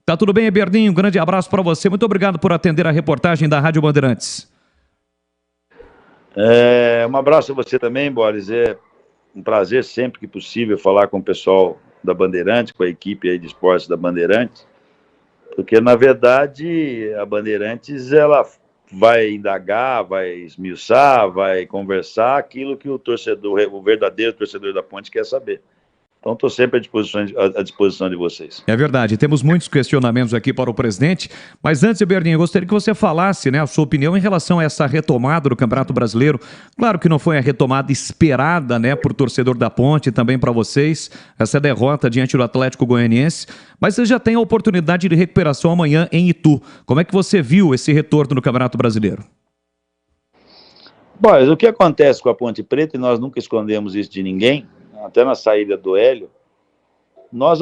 Tá tudo bem, Eberdinho? Um grande abraço para você. Muito obrigado por atender a reportagem da Rádio Bandeirantes. Um abraço a você também, Boris. É um prazer sempre que possível falar com o pessoal da Bandeirantes, com a equipe aí de esportes da Bandeirantes, porque, na verdade, a Bandeirantes, ela vai indagar, vai esmiuçar, vai conversar aquilo que o torcedor, o verdadeiro torcedor da Ponte quer saber. Então, estou sempre à disposição de vocês. É verdade, temos muitos questionamentos aqui para o presidente, mas antes, Berninho, eu gostaria que você falasse, né, a sua opinião em relação a essa retomada do Campeonato Brasileiro. Claro que não foi a retomada esperada, né, por torcedor da Ponte e também para vocês, essa derrota diante do Atlético Goianiense, mas você já tem a oportunidade de recuperação amanhã em Itu. Como é que você viu esse retorno no Campeonato Brasileiro? Bom, o que acontece com a Ponte Preta, e nós nunca escondemos isso de ninguém, até na saída do Hélio, nós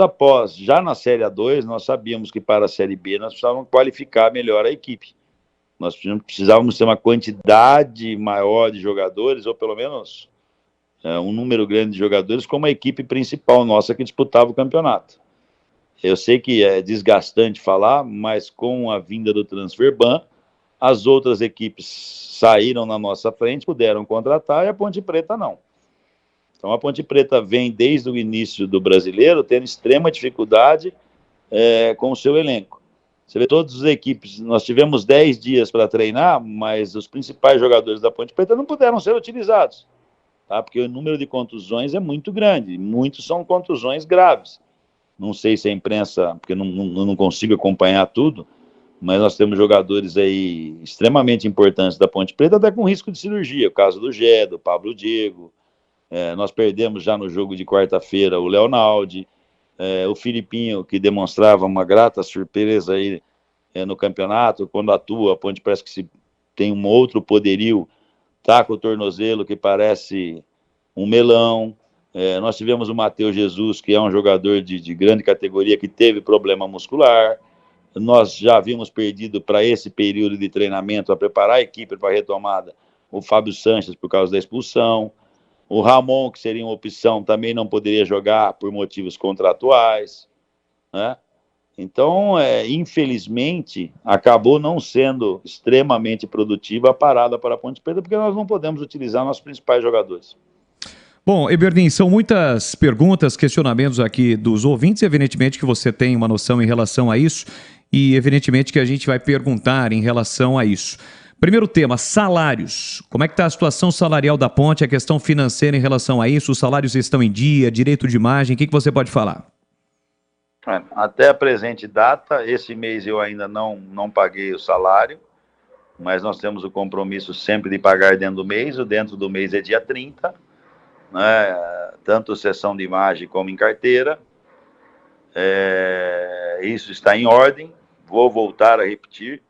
já na Série A2, nós sabíamos que para a Série B nós precisávamos qualificar melhor a equipe. Nós precisávamos ter uma quantidade maior de jogadores, ou pelo menos um número grande de jogadores, como a equipe principal nossa que disputava o campeonato. Eu sei que é desgastante falar, mas com a vinda do Transferban, as outras equipes saíram na nossa frente, puderam contratar, e a Ponte Preta não. Então, a Ponte Preta vem desde o início do Brasileiro tendo extrema dificuldade com o seu elenco. Você vê todas as equipes, nós tivemos 10 dias para treinar, mas os principais jogadores da Ponte Preta não puderam ser utilizados, tá? Porque o número de contusões é muito grande, muitos são contusões graves. Não sei se a imprensa, porque não consigo acompanhar tudo, mas nós temos jogadores aí extremamente importantes da Ponte Preta, até com risco de cirurgia, o caso do Gé, do Pablo Diego. Nós perdemos já no jogo de quarta-feira o Leonaldi, o Filipinho, que demonstrava uma grata surpresa aí no campeonato, quando atua, a Ponte parece que tem um outro poderio, tá com o tornozelo que parece um melão. Nós tivemos o Matheus Jesus, que é um jogador de grande categoria, que teve problema muscular. Nós já havíamos perdido para esse período de treinamento, a preparar a equipe para a retomada, o Fábio Sanches por causa da expulsão. O Ramon, que seria uma opção, também não poderia jogar por motivos contratuais, né? Então, infelizmente, acabou não sendo extremamente produtiva a parada para a Ponte Preta, porque nós não podemos utilizar nossos principais jogadores. Bom, Eberdin, são muitas perguntas, questionamentos aqui dos ouvintes, evidentemente que você tem uma noção em relação a isso, e evidentemente que a gente vai perguntar em relação a isso. Primeiro tema, salários. Como é que está a situação salarial da Ponte, a questão financeira em relação a isso? Os salários estão em dia, direito de imagem, o que você pode falar? Até a presente data, esse mês eu ainda não paguei o salário, mas nós temos o compromisso sempre de pagar dentro do mês. O dentro do mês é dia 30, né? Tanto sessão de imagem como em carteira. Isso está em ordem, vou voltar a repetir.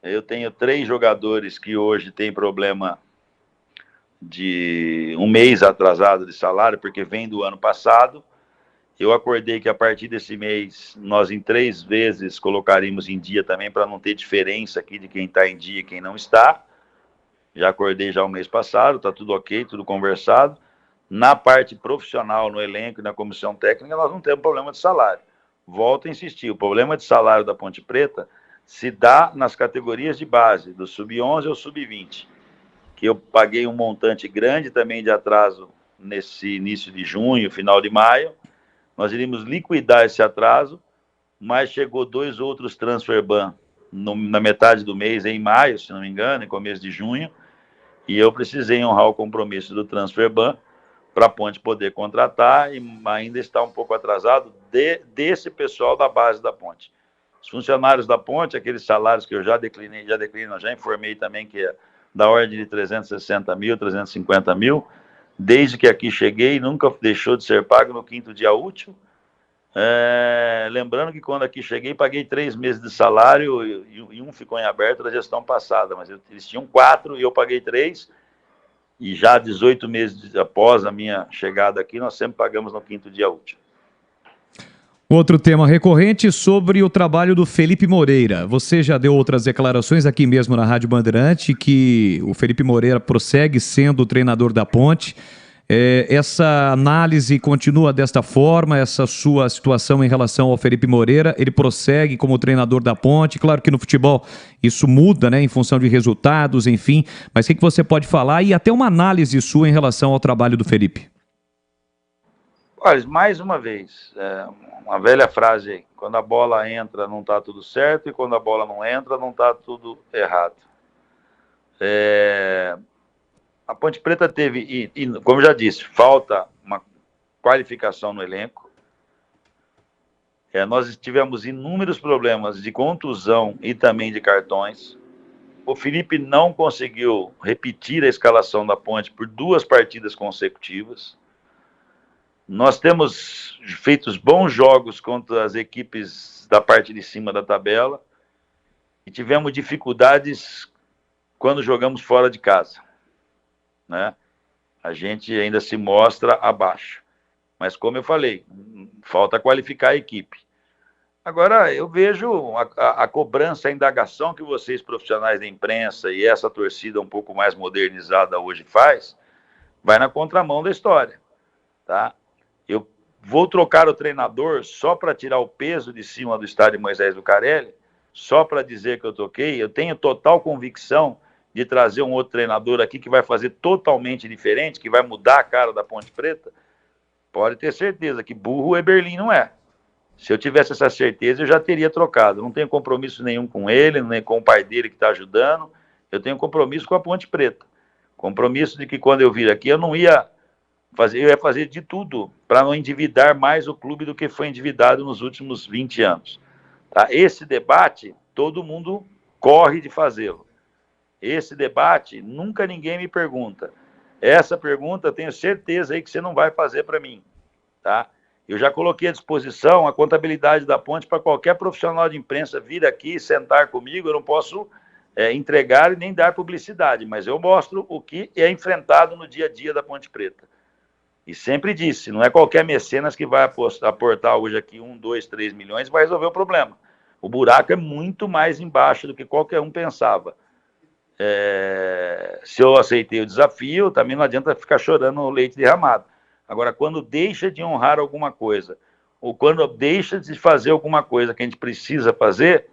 Eu tenho 3 jogadores que hoje têm problema de um mês atrasado de salário, porque vem do ano passado. Eu acordei que a partir desse mês, nós em 3 vezes colocaríamos em dia também, para não ter diferença aqui de quem está em dia e quem não está. Já acordei já o mês passado, está tudo ok, tudo conversado. Na parte profissional, no elenco e na comissão técnica, nós não temos problema de salário. Volto a insistir, o problema de salário da Ponte Preta se dá nas categorias de base, do sub-11 ao sub-20, que eu paguei um montante grande também de atraso nesse início de junho, final de maio. Nós iríamos liquidar esse atraso, mas chegou 2 outros transferban na metade do mês, em maio, se não me engano, em começo de junho, e eu precisei honrar o compromisso do transferban para a Ponte poder contratar, e ainda está um pouco atrasado desse pessoal da base da Ponte. Os funcionários da Ponte, aqueles salários que eu já declinei, já informei também que é da ordem de 360 mil, 350 mil, desde que aqui cheguei, nunca deixou de ser pago no 5º dia útil. Lembrando que quando aqui cheguei, paguei 3 meses de salário e um ficou em aberto da gestão passada, mas eles tinham 4 e eu paguei 3, e já 18 meses após a minha chegada aqui, nós sempre pagamos no 5º dia útil. Outro tema recorrente sobre o trabalho do Felipe Moreira. Você já deu outras declarações aqui mesmo na Rádio Bandeirante que o Felipe Moreira prossegue sendo o treinador da Ponte. Essa análise continua desta forma, essa sua situação em relação ao Felipe Moreira, ele prossegue como treinador da Ponte, claro que no futebol isso muda, né, em função de resultados, enfim, mas o que você pode falar e até uma análise sua em relação ao trabalho do Felipe? Olha, mais uma vez, uma velha frase aí, quando a bola entra não está tudo certo e quando a bola não entra não está tudo errado. A Ponte Preta teve, como eu já disse, falta uma qualificação no elenco. Nós tivemos inúmeros problemas de contusão e também de cartões. O Felipe não conseguiu repetir a escalação da Ponte por 2 partidas consecutivas. Nós temos feito bons jogos contra as equipes da parte de cima da tabela e tivemos dificuldades quando jogamos fora de casa, né? A gente ainda se mostra abaixo. Mas, como eu falei, falta qualificar a equipe. Agora, eu vejo a cobrança, a indagação que vocês, profissionais da imprensa, e essa torcida um pouco mais modernizada hoje faz, vai na contramão da história, tá? Eu vou trocar o treinador só para tirar o peso de cima do estádio Moisés Lucarelli, só para dizer que eu toquei. Eu tenho total convicção de trazer um outro treinador aqui que vai fazer totalmente diferente, que vai mudar a cara da Ponte Preta. Pode ter certeza que burro o Eberlin não é. Se eu tivesse essa certeza, eu já teria trocado. Não tenho compromisso nenhum com ele, nem com o pai dele que está ajudando. Eu tenho compromisso com a Ponte Preta. Compromisso de que quando eu vir aqui, eu ia fazer de tudo para não endividar mais o clube do que foi endividado nos últimos 20 anos. Tá? Esse debate, todo mundo corre de fazê-lo. Esse debate, nunca ninguém me pergunta. Essa pergunta, tenho certeza aí que você não vai fazer para mim. Tá? Eu já coloquei à disposição a contabilidade da Ponte para qualquer profissional de imprensa vir aqui e sentar comigo. Eu não posso entregar e nem dar publicidade, mas eu mostro o que é enfrentado no dia a dia da Ponte Preta. E sempre disse, não é qualquer mecenas que vai aportar hoje aqui 1, 2, 3 milhões e vai resolver o problema. O buraco é muito mais embaixo do que qualquer um pensava. Se eu aceitei o desafio, também não adianta ficar chorando o leite derramado. Agora, quando deixa de honrar alguma coisa, ou quando deixa de fazer alguma coisa que a gente precisa fazer,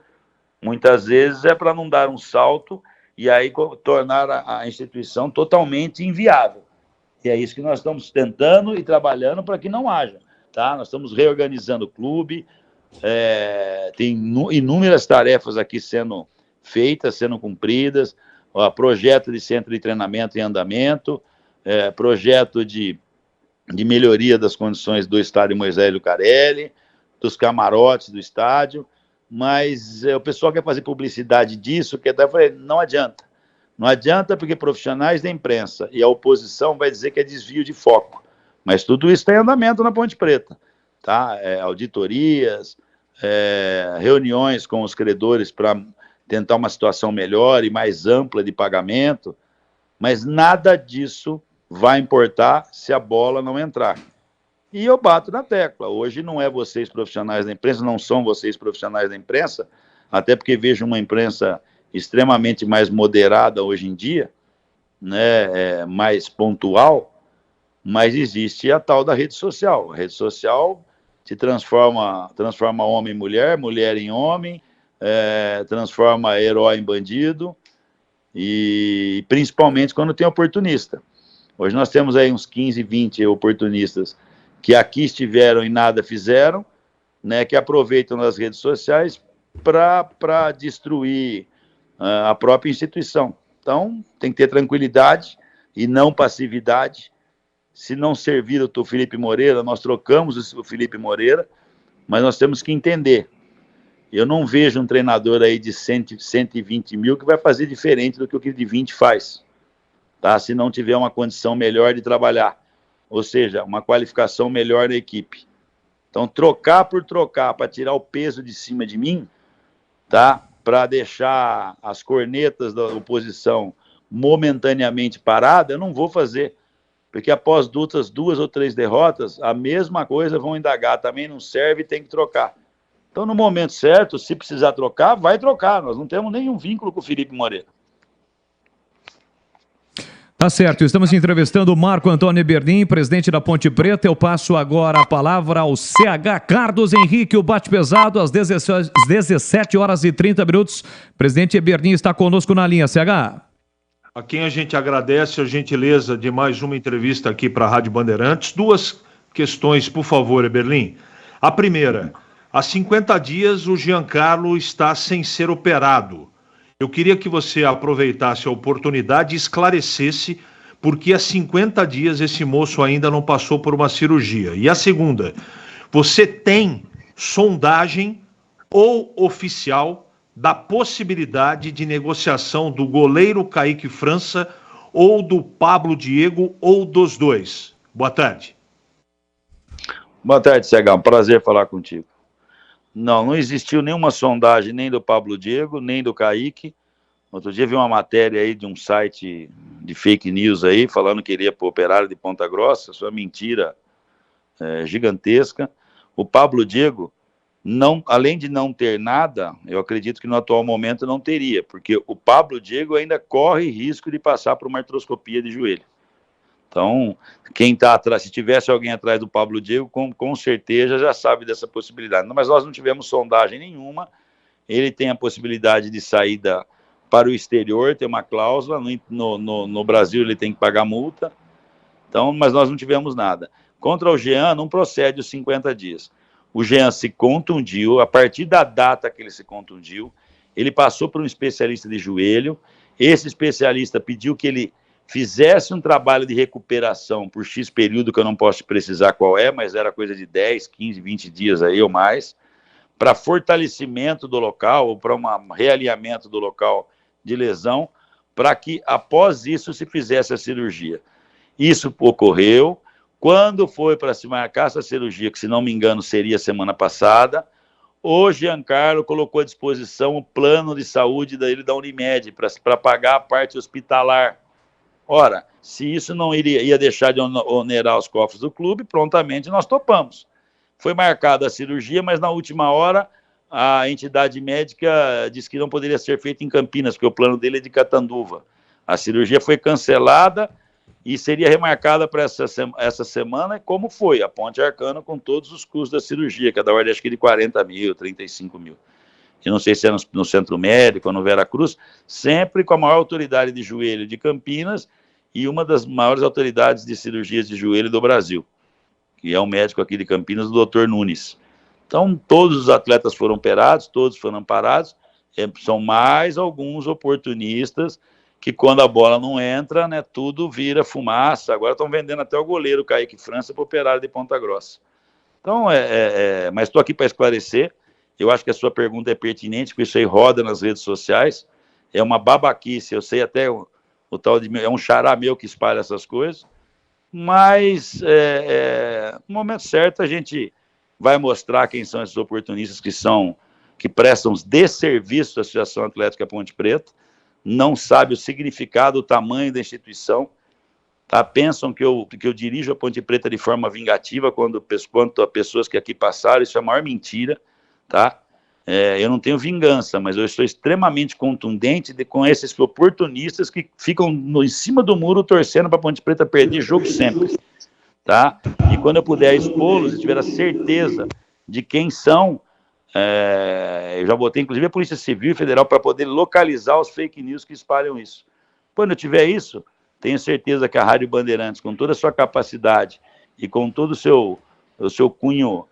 muitas vezes é para não dar um salto e aí tornar a instituição totalmente inviável. E é isso que nós estamos tentando e trabalhando para que não haja. Tá? Nós estamos reorganizando o clube, tem inúmeras tarefas aqui sendo feitas, sendo cumpridas, projeto de centro de treinamento em andamento, projeto de melhoria das condições do estádio Moisés Lucarelli, dos camarotes do estádio, mas o pessoal quer fazer publicidade disso, não adianta. Não adianta porque profissionais da imprensa e a oposição vai dizer que é desvio de foco. Mas tudo isso está em andamento na Ponte Preta. Tá? Auditorias, reuniões com os credores para tentar uma situação melhor e mais ampla de pagamento. Mas nada disso vai importar se a bola não entrar. E eu bato na tecla. Hoje não é vocês profissionais da imprensa, não são vocês profissionais da imprensa, até porque vejo uma imprensa extremamente mais moderada hoje em dia, né, mais pontual, mas existe a tal da rede social. A rede social te transforma homem em mulher, mulher em homem, transforma herói em bandido, e principalmente quando tem oportunista. Hoje nós temos aí uns 15, 20 oportunistas que aqui estiveram e nada fizeram, né, que aproveitam as redes sociais para destruir a própria instituição. Então, tem que ter tranquilidade e não passividade. Se não servir o Felipe Moreira, nós trocamos o Felipe Moreira, mas nós temos que entender. Eu não vejo um treinador aí de 120 mil que vai fazer diferente do que o que de 20 faz, tá? Se não tiver uma condição melhor de trabalhar, ou seja, uma qualificação melhor da equipe. Então, trocar por trocar para tirar o peso de cima de mim, tá? Para deixar as cornetas da oposição momentaneamente paradas, eu não vou fazer. Porque após 2 ou 3 derrotas, a mesma coisa vão indagar, também não serve e tem que trocar. Então, no momento certo, se precisar trocar, vai trocar. Nós não temos nenhum vínculo com o Felipe Moreira. Tá certo, estamos entrevistando o Marco Antônio Eberlin, presidente da Ponte Preta. Eu passo agora a palavra ao CH Carlos Henrique, o bate pesado, às 17 horas e 30 minutos. Presidente Eberlin está conosco na linha, CH. A quem a gente agradece a gentileza de mais uma entrevista aqui para a Rádio Bandeirantes. Duas questões, por favor, Eberlin. A primeira, há 50 dias o Giancarlo está sem ser operado. Eu queria que você aproveitasse a oportunidade e esclarecesse por que há 50 dias esse moço ainda não passou por uma cirurgia. E a segunda, você tem sondagem ou oficial da possibilidade de negociação do goleiro Kaique França ou do Pablo Diego ou dos dois? Boa tarde. Boa tarde, CH. Um prazer falar contigo. Não existiu nenhuma sondagem nem do Pablo Diego, nem do Kaique. Outro dia vi uma matéria aí de um site de fake news aí, falando que iria para o Operário de Ponta Grossa. Isso é uma mentira gigantesca. O Pablo Diego, não, além de não ter nada, eu acredito que no atual momento não teria, porque o Pablo Diego ainda corre risco de passar por uma artroscopia de joelho. Então, quem está atrás, se tivesse alguém atrás do Pablo Diego, com certeza já sabe dessa possibilidade. Mas nós não tivemos sondagem nenhuma. Ele tem a possibilidade de saída para o exterior, tem uma cláusula. No Brasil ele tem que pagar multa. Então, mas nós não tivemos nada. Contra o Jean, não procede os 50 dias. O Jean se contundiu. A partir da data que ele se contundiu, ele passou por um especialista de joelho. Esse especialista pediu que ele fizesse um trabalho de recuperação por X período, que eu não posso precisar qual é, mas era coisa de 10, 15, 20 dias aí ou mais, para fortalecimento do local, ou para um realinhamento do local de lesão, para que após isso se fizesse a cirurgia. Isso ocorreu. Quando foi para se marcar essa cirurgia, que se não me engano seria semana passada, o Giancarlo colocou à disposição o plano de saúde dele da Unimed, para pagar a parte hospitalar. Ora, se isso não ia deixar de onerar os cofres do clube, prontamente nós topamos. Foi marcada a cirurgia, mas na última hora a entidade médica disse que não poderia ser feita em Campinas, porque o plano dele é de Catanduva. A cirurgia foi cancelada e seria remarcada para essa semana, como foi, a Ponte Arcana com todos os custos da cirurgia, que é da ordem acho que de 40 mil, 35 mil. Eu não sei se é no Centro Médico ou no Vera Cruz, sempre com a maior autoridade de joelho de Campinas e uma das maiores autoridades de cirurgias de joelho do Brasil, que é um médico aqui de Campinas, o Dr. Nunes. Então, todos os atletas foram operados, todos foram amparados, são mais alguns oportunistas que quando a bola não entra, né, tudo vira fumaça. Agora estão vendendo até o goleiro Kaique França para o Operário de Ponta Grossa. Então, mas estou aqui para esclarecer. Eu acho que a sua pergunta é pertinente, porque isso aí roda nas redes sociais. É uma babaquice, eu sei até o tal de... É um xará meu que espalha essas coisas. Mas, no momento certo, a gente vai mostrar quem são esses oportunistas que prestam desserviço à Associação Atlética Ponte Preta, não sabem o significado, o tamanho da instituição, tá? Pensam que eu dirijo a Ponte Preta de forma vingativa quanto a pessoas que aqui passaram. Isso é a maior mentira. Tá? Eu não tenho vingança, mas eu estou extremamente contundente com esses oportunistas que ficam em cima do muro torcendo para a Ponte Preta perder jogo sempre. Tá? E quando eu puder expô-los e tiver a certeza de quem são, eu já botei inclusive a Polícia Civil e Federal para poder localizar os fake news que espalham isso. Quando eu tiver isso, tenho certeza que a Rádio Bandeirantes, com toda a sua capacidade e com todo o seu cunho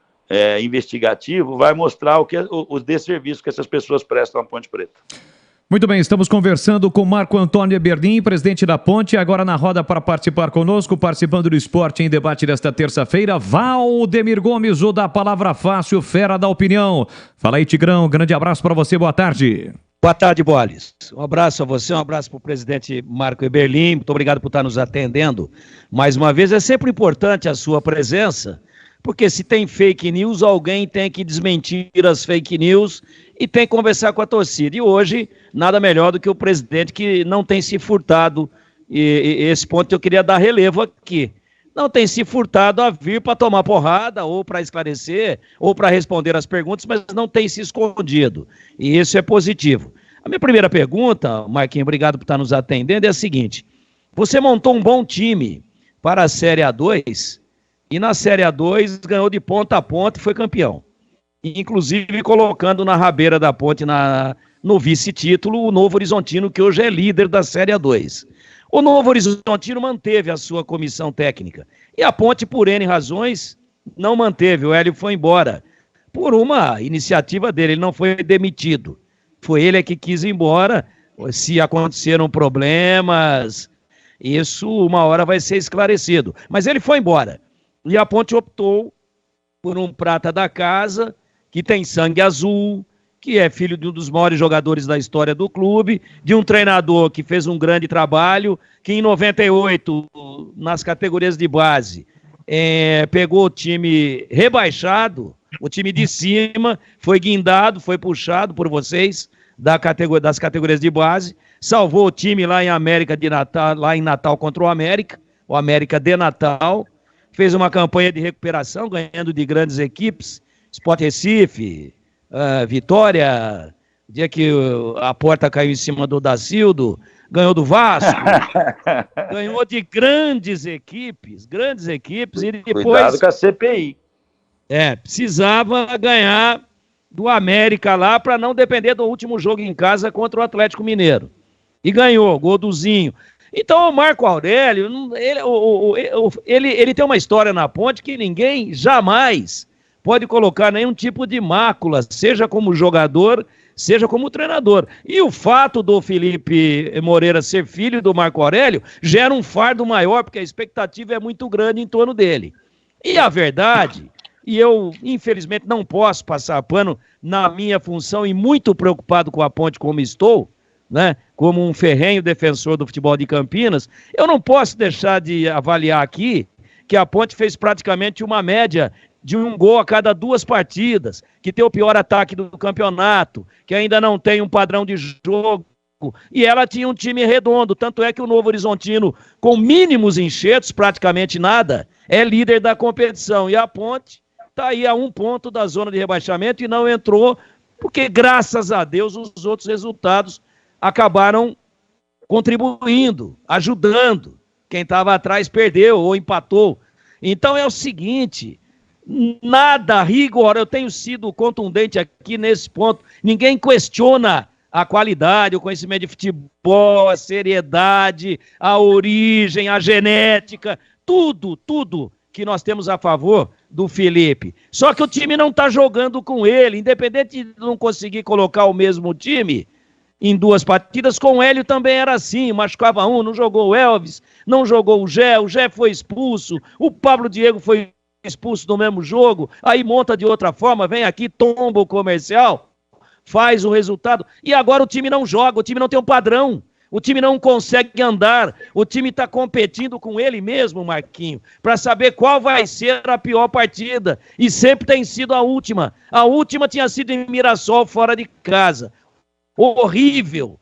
investigativo, vai mostrar os desserviços que essas pessoas prestam à Ponte Preta. Muito bem, estamos conversando com Marco Antônio Eberlin, presidente da Ponte, agora na roda para participar conosco, participando do Esporte em Debate desta terça-feira, Valdemir Gomes, o da Palavra Fácil, fera da opinião. Fala aí, Tigrão, grande abraço para você, boa tarde. Boa tarde, Bolis. Um abraço a você, um abraço para o presidente Marco Eberlin, muito obrigado por estar nos atendendo. Mais uma vez, é sempre importante a sua presença, porque se tem fake news, alguém tem que desmentir as fake news e tem que conversar com a torcida. E hoje, nada melhor do que o presidente que não tem se furtado, e esse ponto eu queria dar relevo aqui. Não tem se furtado a vir para tomar porrada, ou para esclarecer, ou para responder as perguntas, mas não tem se escondido. E isso é positivo. A minha primeira pergunta, Marquinhos, obrigado por estar nos atendendo, é a seguinte. Você montou um bom time para a Série A2 e na Série A2 ganhou de ponta a ponta e foi campeão. Inclusive colocando na rabeira da ponte no vice-título o Novo Horizontino, que hoje é líder da Série A2. O Novo Horizontino manteve a sua comissão técnica e a ponte, por N razões, não manteve. O Hélio foi embora por uma iniciativa dele, ele não foi demitido. Foi ele que quis ir embora. Se aconteceram problemas, isso uma hora vai ser esclarecido. Mas ele foi embora. E a ponte optou por um prata da casa, que tem sangue azul, que é filho de um dos maiores jogadores da história do clube, de um treinador que fez um grande trabalho, que em 98, nas categorias de base, pegou o time rebaixado, o time de cima, foi guindado, foi puxado por vocês das categorias de base, salvou o time lá em América de Natal, lá em Natal contra o América de Natal, fez uma campanha de recuperação, ganhando de grandes equipes, Sport Recife, Vitória, dia que a porta caiu em cima do Dacildo, ganhou do Vasco, ganhou de grandes equipes, e depois... Cuidado com a CPI. Precisava ganhar do América lá para não depender do último jogo em casa contra o Atlético Mineiro. E ganhou, gol do Zinho. Então o Marco Aurélio, ele tem uma história na ponte que ninguém jamais pode colocar nenhum tipo de mácula, seja como jogador, seja como treinador. E o fato do Felipe Moreira ser filho do Marco Aurélio gera um fardo maior, porque a expectativa é muito grande em torno dele. E a verdade, e eu infelizmente não posso passar pano na minha função e muito preocupado com a ponte como estou, né, como um ferrenho defensor do futebol de Campinas, eu não posso deixar de avaliar aqui que a ponte fez praticamente uma média de um gol a cada 2 partidas, que tem o pior ataque do campeonato, que ainda não tem um padrão de jogo, e ela tinha um time redondo, tanto é que o Novo Horizontino, com mínimos enxertos, praticamente nada, é líder da competição, e a ponte está aí a 1 ponto da zona de rebaixamento e não entrou, porque graças a Deus os outros resultados acabaram contribuindo, ajudando. Quem estava atrás perdeu ou empatou. Então é o seguinte, nada rigor, eu tenho sido contundente aqui nesse ponto, ninguém questiona a qualidade, o conhecimento de futebol, a seriedade, a origem, a genética, tudo que nós temos a favor do Felipe. Só que o time não está jogando com ele, independente de não conseguir colocar o mesmo time em 2 partidas, com o Hélio também era assim, machucava um, não jogou o Elvis, não jogou o Gé foi expulso, o Pablo Diego foi expulso no mesmo jogo, aí monta de outra forma, vem aqui, tomba o comercial, faz o resultado, e agora o time não joga, o time não tem um padrão, o time não consegue andar, o time está competindo com ele mesmo, Marquinho, para saber qual vai ser a pior partida, e sempre tem sido a última tinha sido em Mirassol, fora de casa, horrível.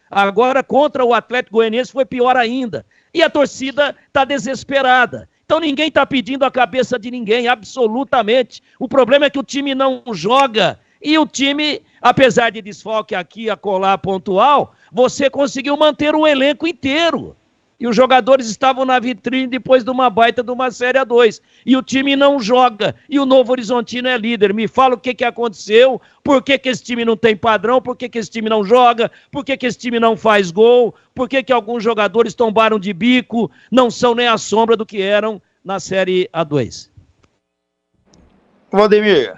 Agora contra o Atlético Goianiense foi pior ainda. E a torcida está desesperada. Então ninguém está pedindo a cabeça de ninguém, absolutamente. O problema é que o time não joga. E o time, apesar de desfalque aqui, acolá, pontual, você conseguiu manter o elenco inteiro. E os jogadores estavam na vitrine depois de uma baita de uma Série A2. E o time não joga. E o Novo Horizontino é líder. Me fala o que aconteceu, por que esse time não tem padrão, por que esse time não joga, por que esse time não faz gol, por que alguns jogadores tombaram de bico, não são nem a sombra do que eram na Série A2. Valdemir,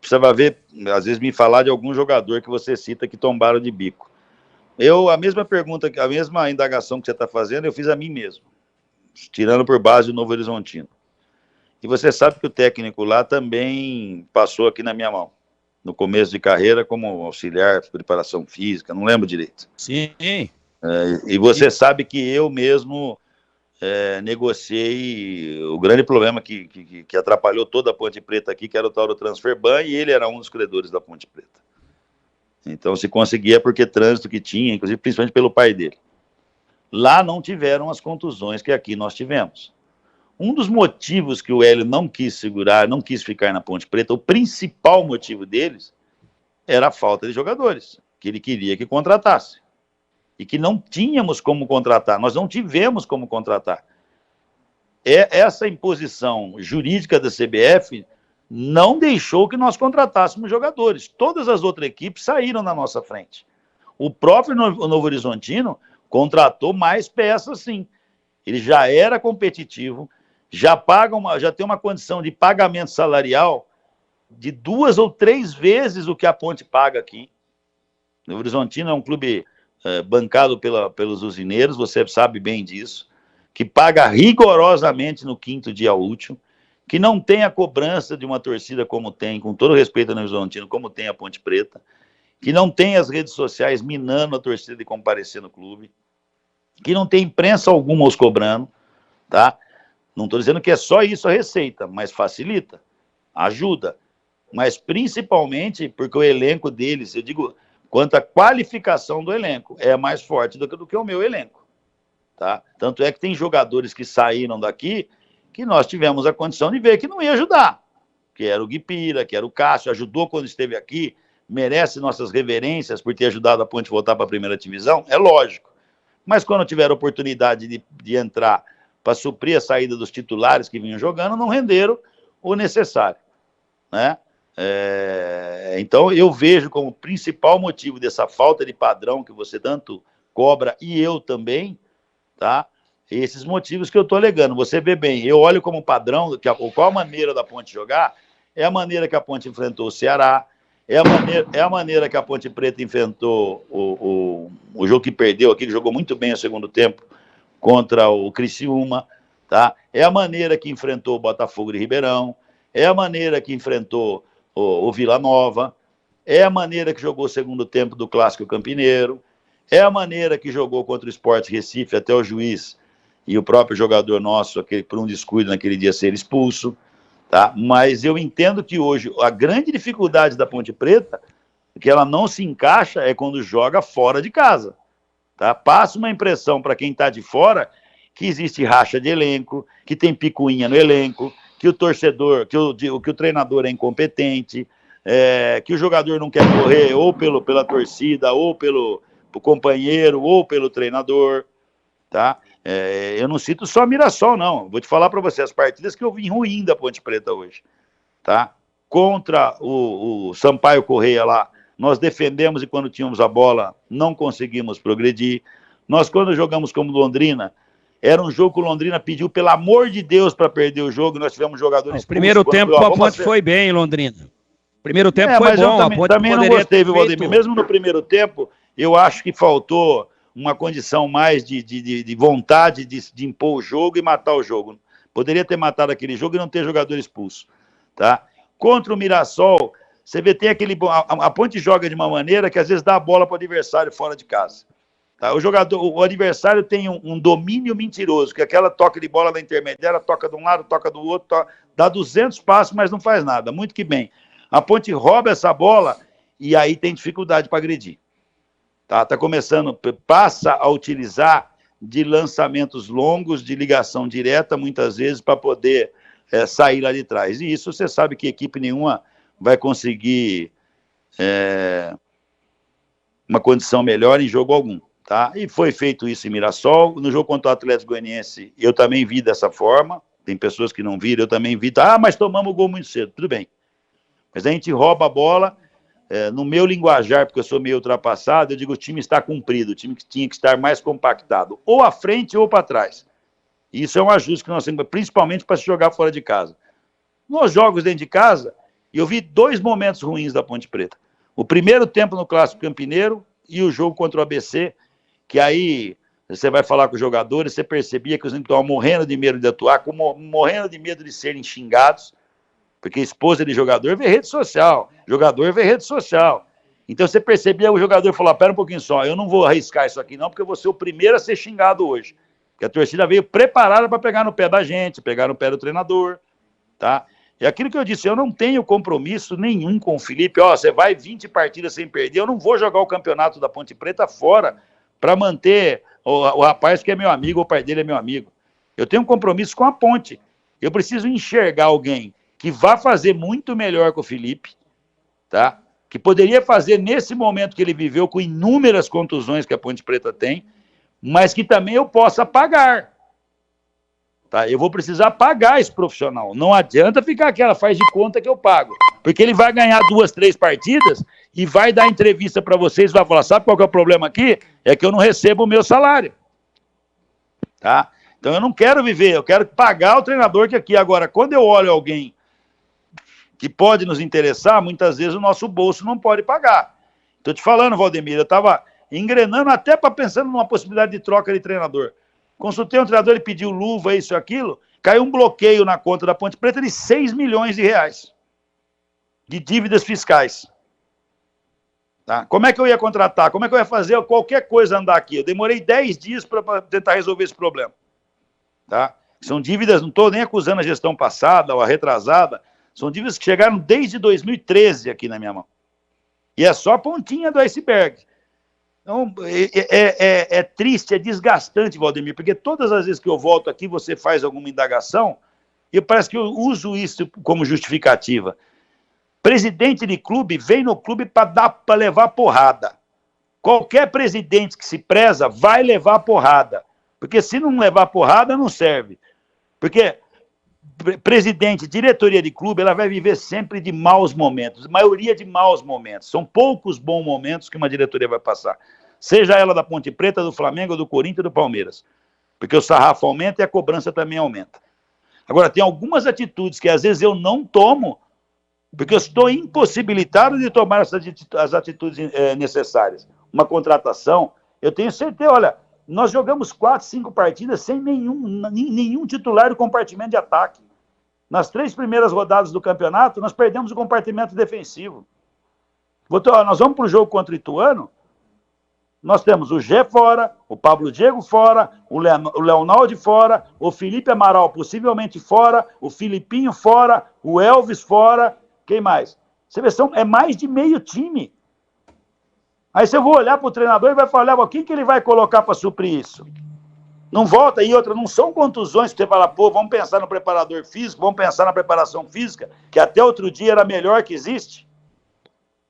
você vai ver, às vezes me falar de algum jogador que você cita que tombaram de bico. A mesma pergunta, a mesma indagação que você está fazendo, eu fiz a mim mesmo, tirando por base o Novo Horizontino. E você sabe que o técnico lá também passou aqui na minha mão, no começo de carreira, como auxiliar de preparação física, não lembro direito. Sim. E você sabe que eu mesmo negociei o grande problema que atrapalhou toda a Ponte Preta aqui, que era o tal do Transfer Ban, e ele era um dos credores da Ponte Preta. Então, se conseguia porque trânsito que tinha, inclusive, principalmente pelo pai dele. Lá não tiveram as contusões que aqui nós tivemos. Um dos motivos que o Hélio não quis segurar, não quis ficar na Ponte Preta, o principal motivo deles era a falta de jogadores, que ele queria que contratasse. e que não tínhamos como contratar, nós não tivemos como contratar. Essa imposição jurídica da CBF não deixou que nós contratássemos jogadores. Todas as outras equipes saíram na nossa frente. O próprio Novo Horizontino contratou mais peças, sim. Ele já era competitivo, já tem uma condição de pagamento salarial de 2 ou 3 vezes o que a Ponte paga aqui. O Novo Horizontino é um clube bancado pelos usineiros, você sabe bem disso, que paga rigorosamente no 5º dia útil, que não tem a cobrança de uma torcida como tem, com todo respeito ao Novo Horizontino, como tem a Ponte Preta, que não tem as redes sociais minando a torcida de comparecer no clube, que não tem imprensa alguma os cobrando, tá? Não estou dizendo que é só isso a receita, mas facilita, ajuda, mas principalmente porque o elenco deles, eu digo, quanto à qualificação do elenco, é mais forte do que o meu elenco, tá? Tanto é que tem jogadores que saíram daqui que nós tivemos a condição de ver que não ia ajudar, que era o Guipira, que era o Cássio, ajudou quando esteve aqui, merece nossas reverências por ter ajudado a Ponte voltar para a primeira divisão, é lógico. Mas quando tiveram oportunidade de entrar para suprir a saída dos titulares que vinham jogando, não renderam o necessário, né? Então eu vejo como principal motivo dessa falta de padrão que você tanto cobra, e eu também, tá? Esses motivos que eu estou alegando. Você vê bem, eu olho como padrão, qual a maneira da Ponte jogar, é a maneira que a Ponte enfrentou o Ceará, é a maneira que a Ponte Preta enfrentou o jogo que perdeu aqui, que jogou muito bem o segundo tempo contra o Criciúma, tá? É a maneira que enfrentou o Botafogo de Ribeirão, é a maneira que enfrentou o Vila Nova, é a maneira que jogou o segundo tempo do Clássico Campineiro, é a maneira que jogou contra o Sport Recife, até o juiz e o próprio jogador nosso, por um descuido naquele dia, ser expulso, tá? Mas eu entendo que hoje a grande dificuldade da Ponte Preta, que ela não se encaixa, é quando joga fora de casa, tá? Passa uma impressão para quem está de fora que existe racha de elenco, que tem picuinha no elenco, que o torcedor, que o treinador é incompetente, que o jogador não quer correr ou pela torcida, ou pelo companheiro, ou pelo treinador, tá? Eu não cito só Mirassol, não. Vou te falar para você as partidas que eu vi ruim da Ponte Preta hoje, tá? Contra o Sampaio Correia lá, nós defendemos e quando tínhamos a bola não conseguimos progredir. Nós, quando jogamos como Londrina, era um jogo que o Londrina pediu, pelo amor de Deus, para perder o jogo, e nós tivemos jogadores... No primeiro tempo a Ponte foi bem, Londrina. Primeiro tempo foi mas bom, a Ponte também não gostei, viu, Valdemir? Mesmo no primeiro tempo, eu acho que faltou uma condição mais de vontade de impor o jogo e matar o jogo. Poderia ter matado aquele jogo e não ter jogador expulso, tá? Contra o Mirassol, você vê, tem aquele... A Ponte joga de uma maneira que às vezes dá a bola para o adversário fora de casa, tá? O adversário tem um domínio mentiroso, que aquela toca de bola da intermediária, toca de um lado, toca do outro, dá 200 passos, mas não faz nada, muito que bem. A Ponte rouba essa bola e aí tem dificuldade para agredir. Tá começando, passa a utilizar de lançamentos longos, de ligação direta, muitas vezes, para poder sair lá de trás. E isso você sabe que equipe nenhuma vai conseguir uma condição melhor em jogo algum. Tá? E foi feito isso em Mirassol. No jogo contra o Atlético Goianiense, eu também vi dessa forma. Tem pessoas que não viram, eu também vi. Mas tomamos o gol muito cedo. Tudo bem. Mas a gente rouba a bola. No meu linguajar, porque eu sou meio ultrapassado, eu digo o time está cumprido, o time que tinha que estar mais compactado, ou à frente ou para trás. Isso é um ajuste que nós temos, principalmente para se jogar fora de casa. Nos jogos dentro de casa, eu vi 2 momentos ruins da Ponte Preta. O primeiro tempo no Clássico Campineiro e o jogo contra o ABC, que aí você vai falar com os jogadores, você percebia que os estavam morrendo de medo de atuar, morrendo de medo de serem xingados, porque esposa de jogador vê rede social, jogador vê rede social. Então você percebia o jogador falar, pera um pouquinho só, eu não vou arriscar isso aqui não, porque eu vou ser o primeiro a ser xingado hoje. Porque a torcida veio preparada para pegar no pé da gente, pegar no pé do treinador, tá? E aquilo que eu disse, eu não tenho compromisso nenhum com o Felipe, você vai 20 partidas sem perder, eu não vou jogar o campeonato da Ponte Preta fora para manter o rapaz que é meu amigo, o pai dele é meu amigo. Eu tenho um compromisso com a Ponte. Eu preciso enxergar alguém que vai fazer muito melhor que o Felipe, tá? que poderia fazer nesse momento que ele viveu, com inúmeras contusões que a Ponte Preta tem, mas que também eu possa pagar. Tá? Eu vou precisar pagar esse profissional. Não adianta ficar aquela, faz de conta que eu pago. Porque ele vai ganhar 2, 3 partidas e vai dar entrevista para vocês, vai falar, sabe qual que é o problema aqui? É que eu não recebo o meu salário. Tá? Então eu não quero viver, eu quero pagar o treinador que aqui. Agora, quando eu olho alguém que pode nos interessar, muitas vezes o nosso bolso não pode pagar. Estou te falando, Valdemir, eu estava engrenando até para pensando numa possibilidade de troca de treinador. Consultei um treinador, ele pediu luva, isso e aquilo, caiu um bloqueio na conta da Ponte Preta de 6 milhões de reais de dívidas fiscais. Tá? Como é que eu ia contratar? Como é que eu ia fazer qualquer coisa andar aqui? Eu demorei 10 dias para tentar resolver esse problema. Tá? São dívidas, não estou nem acusando a gestão passada ou a retrasada, são dívidas que chegaram desde 2013 aqui na minha mão. E é só a pontinha do iceberg. Então, é triste, é desgastante, Valdemir, porque todas as vezes que eu volto aqui, você faz alguma indagação, e parece que eu uso isso como justificativa. Presidente de clube vem no clube para levar porrada. Qualquer presidente que se preza vai levar porrada. Porque se não levar porrada, não serve. Porque presidente, diretoria de clube, ela vai viver sempre de maus momentos, maioria de maus momentos. São poucos bons momentos que uma diretoria vai passar. Seja ela da Ponte Preta, do Flamengo, do Corinthians, do Palmeiras. Porque o sarrafo aumenta e a cobrança também aumenta. Agora, tem algumas atitudes que às vezes eu não tomo, porque eu estou impossibilitado de tomar as atitudes necessárias. Uma contratação, eu tenho certeza, olha, nós jogamos 4, 5 partidas sem nenhum titular do compartimento de ataque. Nas 3 primeiras rodadas do campeonato, nós perdemos o compartimento defensivo. Nós vamos para o jogo contra o Ituano, nós temos o Gé fora, o Pablo Diego fora, o Leonaldo fora, o Felipe Amaral possivelmente fora, o Filipinho fora, o Elvis fora, quem mais? Seleção é mais de meio time. Aí se eu vou olhar para o treinador e vai falar, quem que ele vai colocar para suprir isso? Não volta, e outra, não são contusões que você fala, pô, vamos pensar no preparador físico, vamos pensar na preparação física, que até outro dia era a melhor que existe,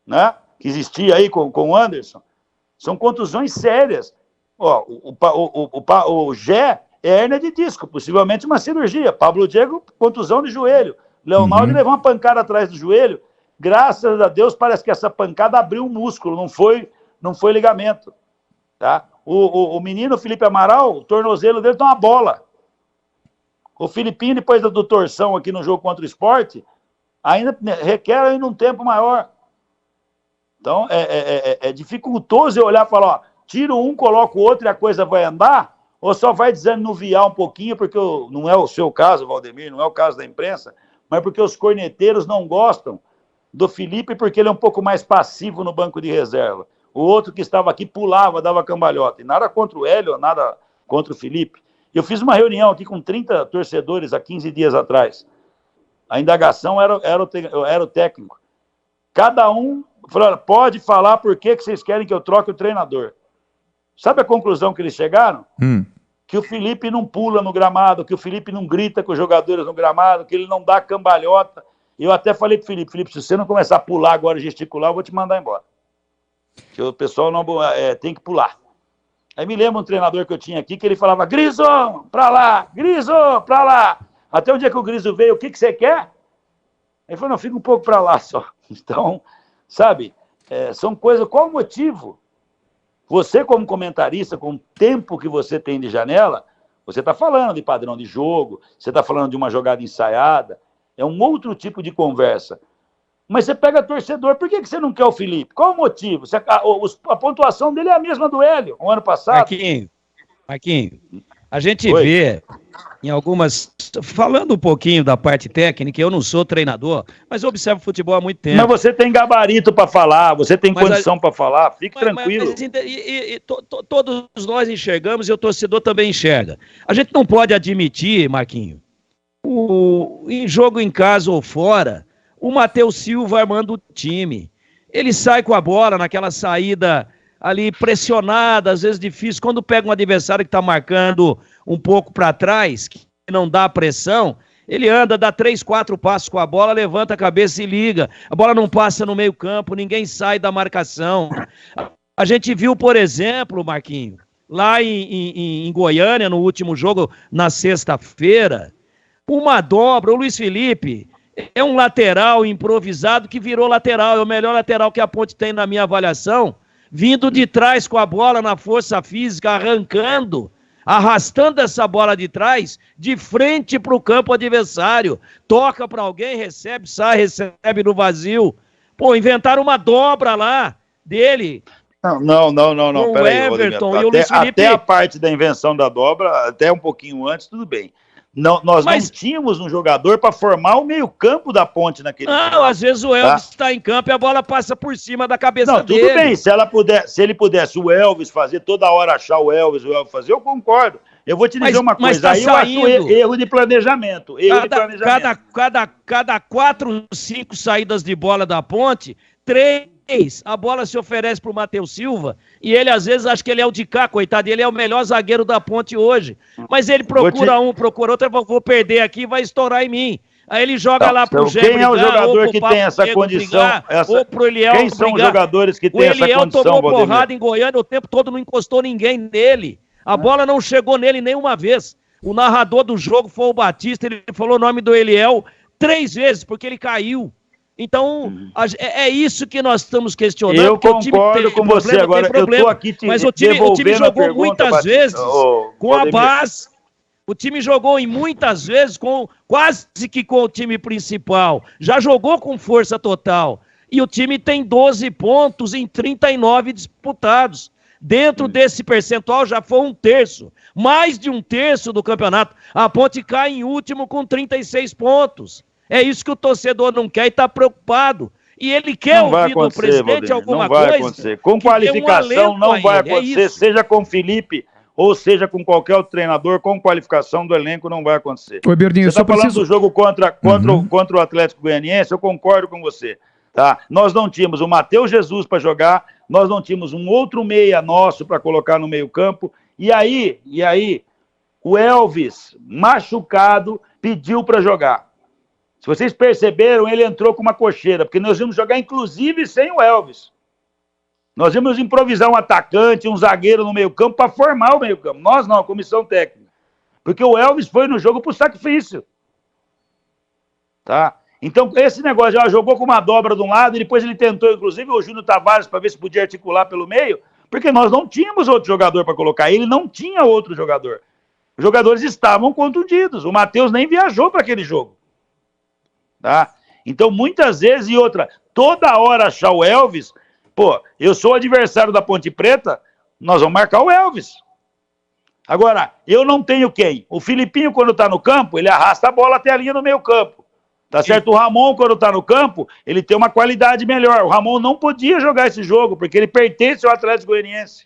né? Que existia aí com o Anderson. São contusões sérias. Ó, o Gé é hérnia de disco, possivelmente uma cirurgia. Pablo Diego, contusão de joelho. Leonardo levou uma pancada atrás do joelho. Graças a Deus, parece que essa pancada abriu um músculo, não foi ligamento. Tá? O menino Felipe Amaral, o tornozelo dele tá uma bola. O Filipinho, depois do torção aqui no jogo contra o Sport, ainda requer ainda um tempo maior. Então, é dificultoso eu olhar e falar, ó, tiro um, coloco o outro e a coisa vai andar, ou só vai desanuviar um pouquinho, porque não é o seu caso, Valdemir, não é o caso da imprensa, mas porque os corneteiros não gostam do Felipe, porque ele é um pouco mais passivo no banco de reserva. O outro que estava aqui pulava, dava cambalhota. E nada contra o Hélio, nada contra o Felipe. Eu fiz uma reunião aqui com 30 torcedores há 15 dias atrás. A indagação era o técnico. Cada um falou, pode falar por que vocês querem que eu troque o treinador. Sabe a conclusão que eles chegaram? Que o Felipe não pula no gramado, que o Felipe não grita com os jogadores no gramado, que ele não dá cambalhota. E eu até falei pro Felipe, se você não começar a pular agora e gesticular, eu vou te mandar embora. Que o pessoal não tem que pular. Aí me lembro um treinador que eu tinha aqui, que ele falava, Griso, pra lá, Griso, pra lá. Até o dia que o Griso veio, o que você quer? Ele falou, não, fica um pouco pra lá só. Então, sabe, são coisas, qual o motivo? Você como comentarista, com o tempo que você tem de janela, você está falando de padrão de jogo, você está falando de uma jogada ensaiada, é um outro tipo de conversa. Mas você pega torcedor, por que você não quer o Felipe? Qual o motivo? A pontuação dele é a mesma do Hélio, o ano passado. Marquinhos, a gente vê em algumas... Falando um pouquinho da parte técnica, eu não sou treinador, mas eu observo futebol há muito tempo. Mas você tem gabarito para falar, você tem condição para falar, fique tranquilo. Todos nós enxergamos e o torcedor também enxerga. A gente não pode admitir, Marquinhos, em jogo em casa ou fora, o Matheus Silva armando o time. Ele sai com a bola naquela saída ali pressionada, às vezes difícil, quando pega um adversário que está marcando um pouco para trás, que não dá pressão, Ele anda, dá 3, 4 passos com a bola, levanta a cabeça e liga. A bola não passa no meio campo, ninguém sai da marcação. A gente viu, por exemplo, Marquinho, lá em Goiânia, no último jogo, na sexta-feira, uma dobra. O Luiz Felipe é um lateral improvisado que virou lateral. É o melhor lateral que a Ponte tem na minha avaliação. Vindo de trás com a bola na força física, arrancando, arrastando essa bola de trás, de frente para o campo adversário. Toca para alguém, recebe, sai, recebe no vazio. Pô, inventaram uma dobra lá dele. Não, Com o Everton e o Luiz Felipe. Até a parte da invenção da dobra, até um pouquinho antes, tudo bem. Nós não tínhamos um jogador para formar o meio-campo da Ponte naquele jogo. Não, às vezes o Elvis está em campo e a bola passa por cima da cabeça dele. Tudo bem, se ele pudesse o Elvis fazer, toda hora achar o Elvis fazer, eu concordo. Eu vou te dizer uma coisa, tá aí saindo. Eu acho erro de planejamento. Cada 4, 5 saídas de bola da Ponte, 3, a bola se oferece para o Matheus Silva, e ele às vezes acha que ele é o de cá, coitado, ele é o melhor zagueiro da Ponte hoje. Mas ele procura procura outro, eu vou perder aqui, vai estourar em mim. Aí ele joga lá pro Gé. Quem é o jogador que tem essa condição? Ou pro Eliel. Quem são os jogadores que têm essa condição, Valdemir? O Eliel tomou porrada em Goiânia o tempo todo, não encostou ninguém nele. A bola não chegou nele nenhuma vez. O narrador do jogo foi o Batista, ele falou o nome do Eliel 3 vezes, porque ele caiu. Então, é isso que nós estamos questionando. Eu concordo com você. Agora, eu estou aqui te mas o time jogou muitas vezes com a base. O time jogou muitas vezes quase que com o time principal. Já jogou com força total. E o time tem 12 pontos em 39 disputados. Dentro desse percentual já foi 1/3. Mais de 1/3 do campeonato. A Ponte cai em último com 36 pontos. É isso que o torcedor não quer e está preocupado. E ele quer ouvir do presidente alguma coisa. Não vai acontecer. Com qualificação não vai acontecer, seja com o Felipe ou seja com qualquer outro treinador, com qualificação do elenco não vai acontecer. Oi, Berninho, você está falando do jogo contra o Atlético Goianiense, eu concordo com você. Tá? Nós não tínhamos o Matheus Jesus para jogar, nós não tínhamos um outro meia nosso para colocar no meio campo, e aí o Elvis, machucado, pediu para jogar. Se vocês perceberam, ele entrou com uma cocheira, porque nós íamos jogar inclusive sem o Elvis. Nós íamos improvisar um atacante, um zagueiro no meio campo para formar o meio campo. Nós não, a comissão técnica. Porque o Elvis foi no jogo por sacrifício. Tá? Então, esse negócio, já jogou com uma dobra de um lado, e depois ele tentou, inclusive, o Júnior Tavares, para ver se podia articular pelo meio, porque nós não tínhamos outro jogador para colocar. Ele não tinha outro jogador. Os jogadores estavam contundidos. O Matheus nem viajou para aquele jogo. Tá? Então, muitas vezes, e outra, toda hora achar o Elvis, pô, eu sou adversário da Ponte Preta, nós vamos marcar o Elvis. Agora, eu não tenho quem? O Filipinho, quando tá no campo, ele arrasta a bola até a linha no meio campo. Tá certo? O Ramon, quando tá no campo, ele tem uma qualidade melhor. O Ramon não podia jogar esse jogo, porque ele pertence ao Atlético Goianiense.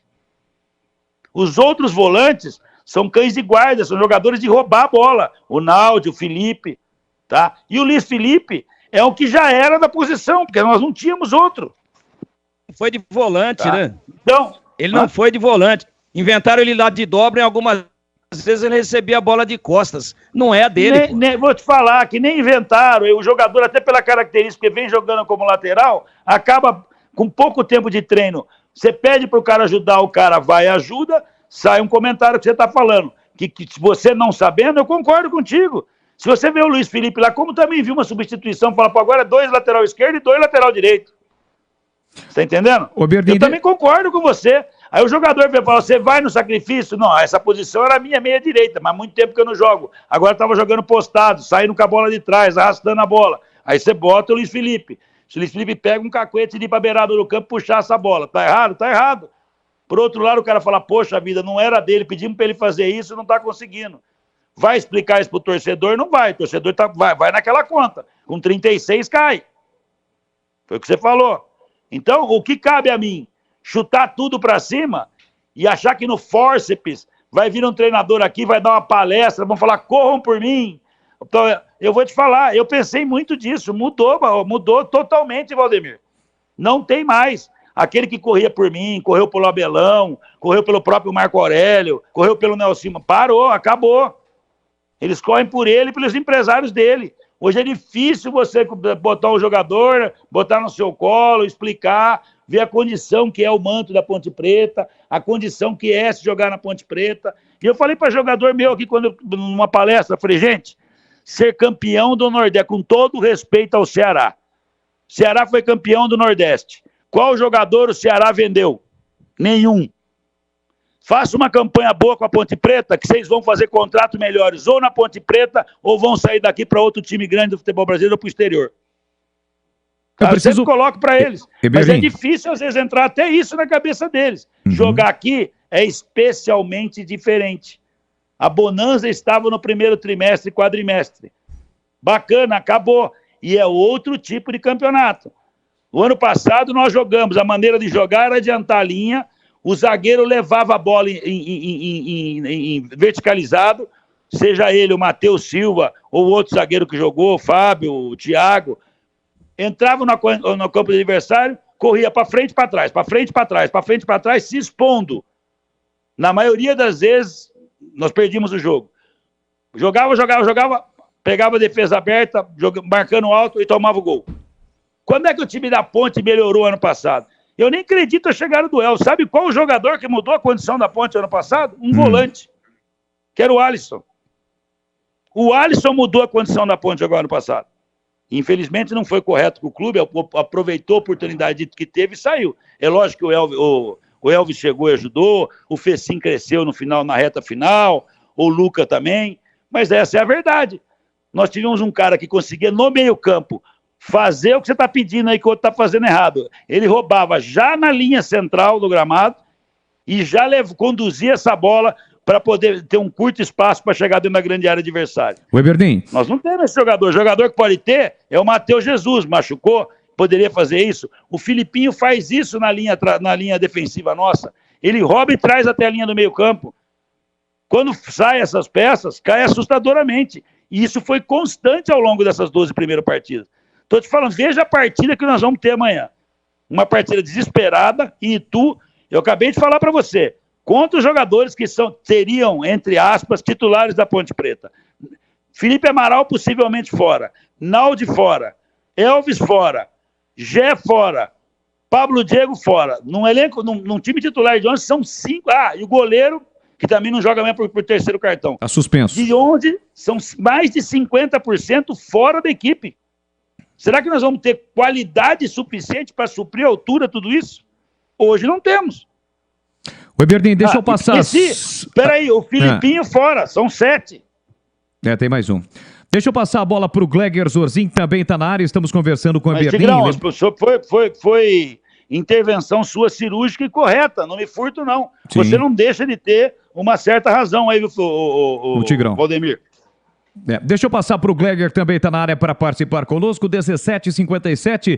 Os outros volantes são cães de guarda, são jogadores de roubar a bola. O Naldi, o Felipe, tá? E o Luiz Felipe é o que já era da posição, porque nós não tínhamos outro. Foi de volante, tá, né? Então, ele não foi de volante. Inventaram ele lá de dobra, em algumas vezes ele recebia a bola de costas. Não é a dele. Vou te falar que nem inventaram. O jogador, até pela característica que vem jogando como lateral, acaba com pouco tempo de treino. Você pede para o cara ajudar, o cara vai e ajuda, sai um comentário que você está falando. Que se você não sabendo, eu concordo contigo. Se você vê o Luiz Felipe lá, como também viu uma substituição, fala, pô, agora é 2 lateral esquerdo e 2 lateral direito. Você tá entendendo? Eu também concordo com você. Aí o jogador fala, você vai no sacrifício? Não, essa posição era a minha meia-direita, mas muito tempo que eu não jogo. Agora estava jogando postado, saindo com a bola de trás, arrastando a bola. Aí você bota o Luiz Felipe. Se o Luiz Felipe pega um cacuete de ir pra beirada do campo, puxar essa bola. Tá errado? Tá errado. Por outro lado, o cara fala, poxa vida, não era dele, pedimos para ele fazer isso, não tá conseguindo. Vai explicar isso pro torcedor? Não vai. O torcedor vai naquela conta. Com 36 cai. Foi o que você falou. Então, o que cabe a mim? Chutar tudo para cima e achar que no fórceps vai vir um treinador aqui, vai dar uma palestra, vão falar, corram por mim. Então, eu vou te falar, eu pensei muito disso, mudou totalmente, Valdemir. Não tem mais. Aquele que corria por mim, correu pelo Abelão, correu pelo próprio Marco Aurélio, correu pelo Nelson, parou, acabou. Eles correm por ele e pelos empresários dele. Hoje é difícil você botar um jogador, botar no seu colo, explicar, ver a condição que é o manto da Ponte Preta, a condição que é se jogar na Ponte Preta. E eu falei para jogador meu aqui, numa palestra, falei, gente, ser campeão do Nordeste, com todo respeito ao Ceará. O Ceará foi campeão do Nordeste. Qual jogador o Ceará vendeu? Nenhum. Faça uma campanha boa com a Ponte Preta, que vocês vão fazer contratos melhores, ou na Ponte Preta, ou vão sair daqui para outro time grande do futebol brasileiro ou para o exterior. Eu sempre coloco para eles. Mas é difícil, às vezes, entrar até isso na cabeça deles. Jogar aqui é especialmente diferente. A bonança estava no primeiro trimestre e quadrimestre. Bacana, acabou. E é outro tipo de campeonato. O ano passado nós jogamos, a maneira de jogar era adiantar a linha, o zagueiro levava a bola em verticalizado, seja ele o Matheus Silva ou outro zagueiro que jogou, o Fábio, o Thiago, entrava no campo do adversário, corria para frente e para trás, para frente e para trás, para frente e para trás, se expondo. Na maioria das vezes, nós perdíamos o jogo. Jogava, pegava a defesa aberta, marcando alto e tomava o gol. Quando é que o time da Ponte melhorou ano passado? Eu nem acredito a chegada do El. Sabe qual o jogador que mudou a condição da Ponte ano passado? Um volante, que era o Alisson. O Alisson mudou a condição da Ponte agora ano passado. Infelizmente não foi correto com o clube, aproveitou a oportunidade que teve e saiu. É lógico que o Elvis chegou e ajudou, o Fecim cresceu no final, na reta final, o Luca também, mas essa é a verdade. Nós tivemos um cara que conseguia, no meio-campo, fazer o que você está pedindo aí que o outro está fazendo errado. Ele roubava já na linha central do gramado e já conduzia essa bola para poder ter um curto espaço para chegar dentro da grande área adversária. O Eberdim. Nós não temos esse jogador. O jogador que pode ter é o Matheus Jesus, machucou, poderia fazer isso. O Filipinho faz isso na linha defensiva nossa. Ele rouba e traz até a linha do meio campo. Quando saem essas peças, cai assustadoramente. E isso foi constante ao longo dessas 12 primeiras partidas. Estou te falando, veja a partida que nós vamos ter amanhã. Uma partida desesperada, em Itu. Eu acabei de falar para você, contra os jogadores que seriam, entre aspas, titulares da Ponte Preta. Felipe Amaral possivelmente fora, Naldi fora, Elvis fora, Gé fora, Pablo Diego fora. Num elenco, num time titular de 11 são 5. E o goleiro, que também não joga mesmo por terceiro cartão. Está suspenso. De onde são mais de 50% fora da equipe. Será que nós vamos ter qualidade suficiente para suprir a altura tudo isso? Hoje não temos. O Eberdim, deixa eu passar... Espera aí, o Filipinho fora, são 7. Tem mais um. Deixa eu passar a bola para o Gleger Zorzin, que também está na área, estamos conversando com o Eberdim. Tigrão, foi intervenção sua cirúrgica e correta, não me furto não. Sim. Você não deixa de ter uma certa razão aí, o Tigrão. Valdemir. Deixa eu passar para o Gleger, que também está na área para participar conosco, 17h57.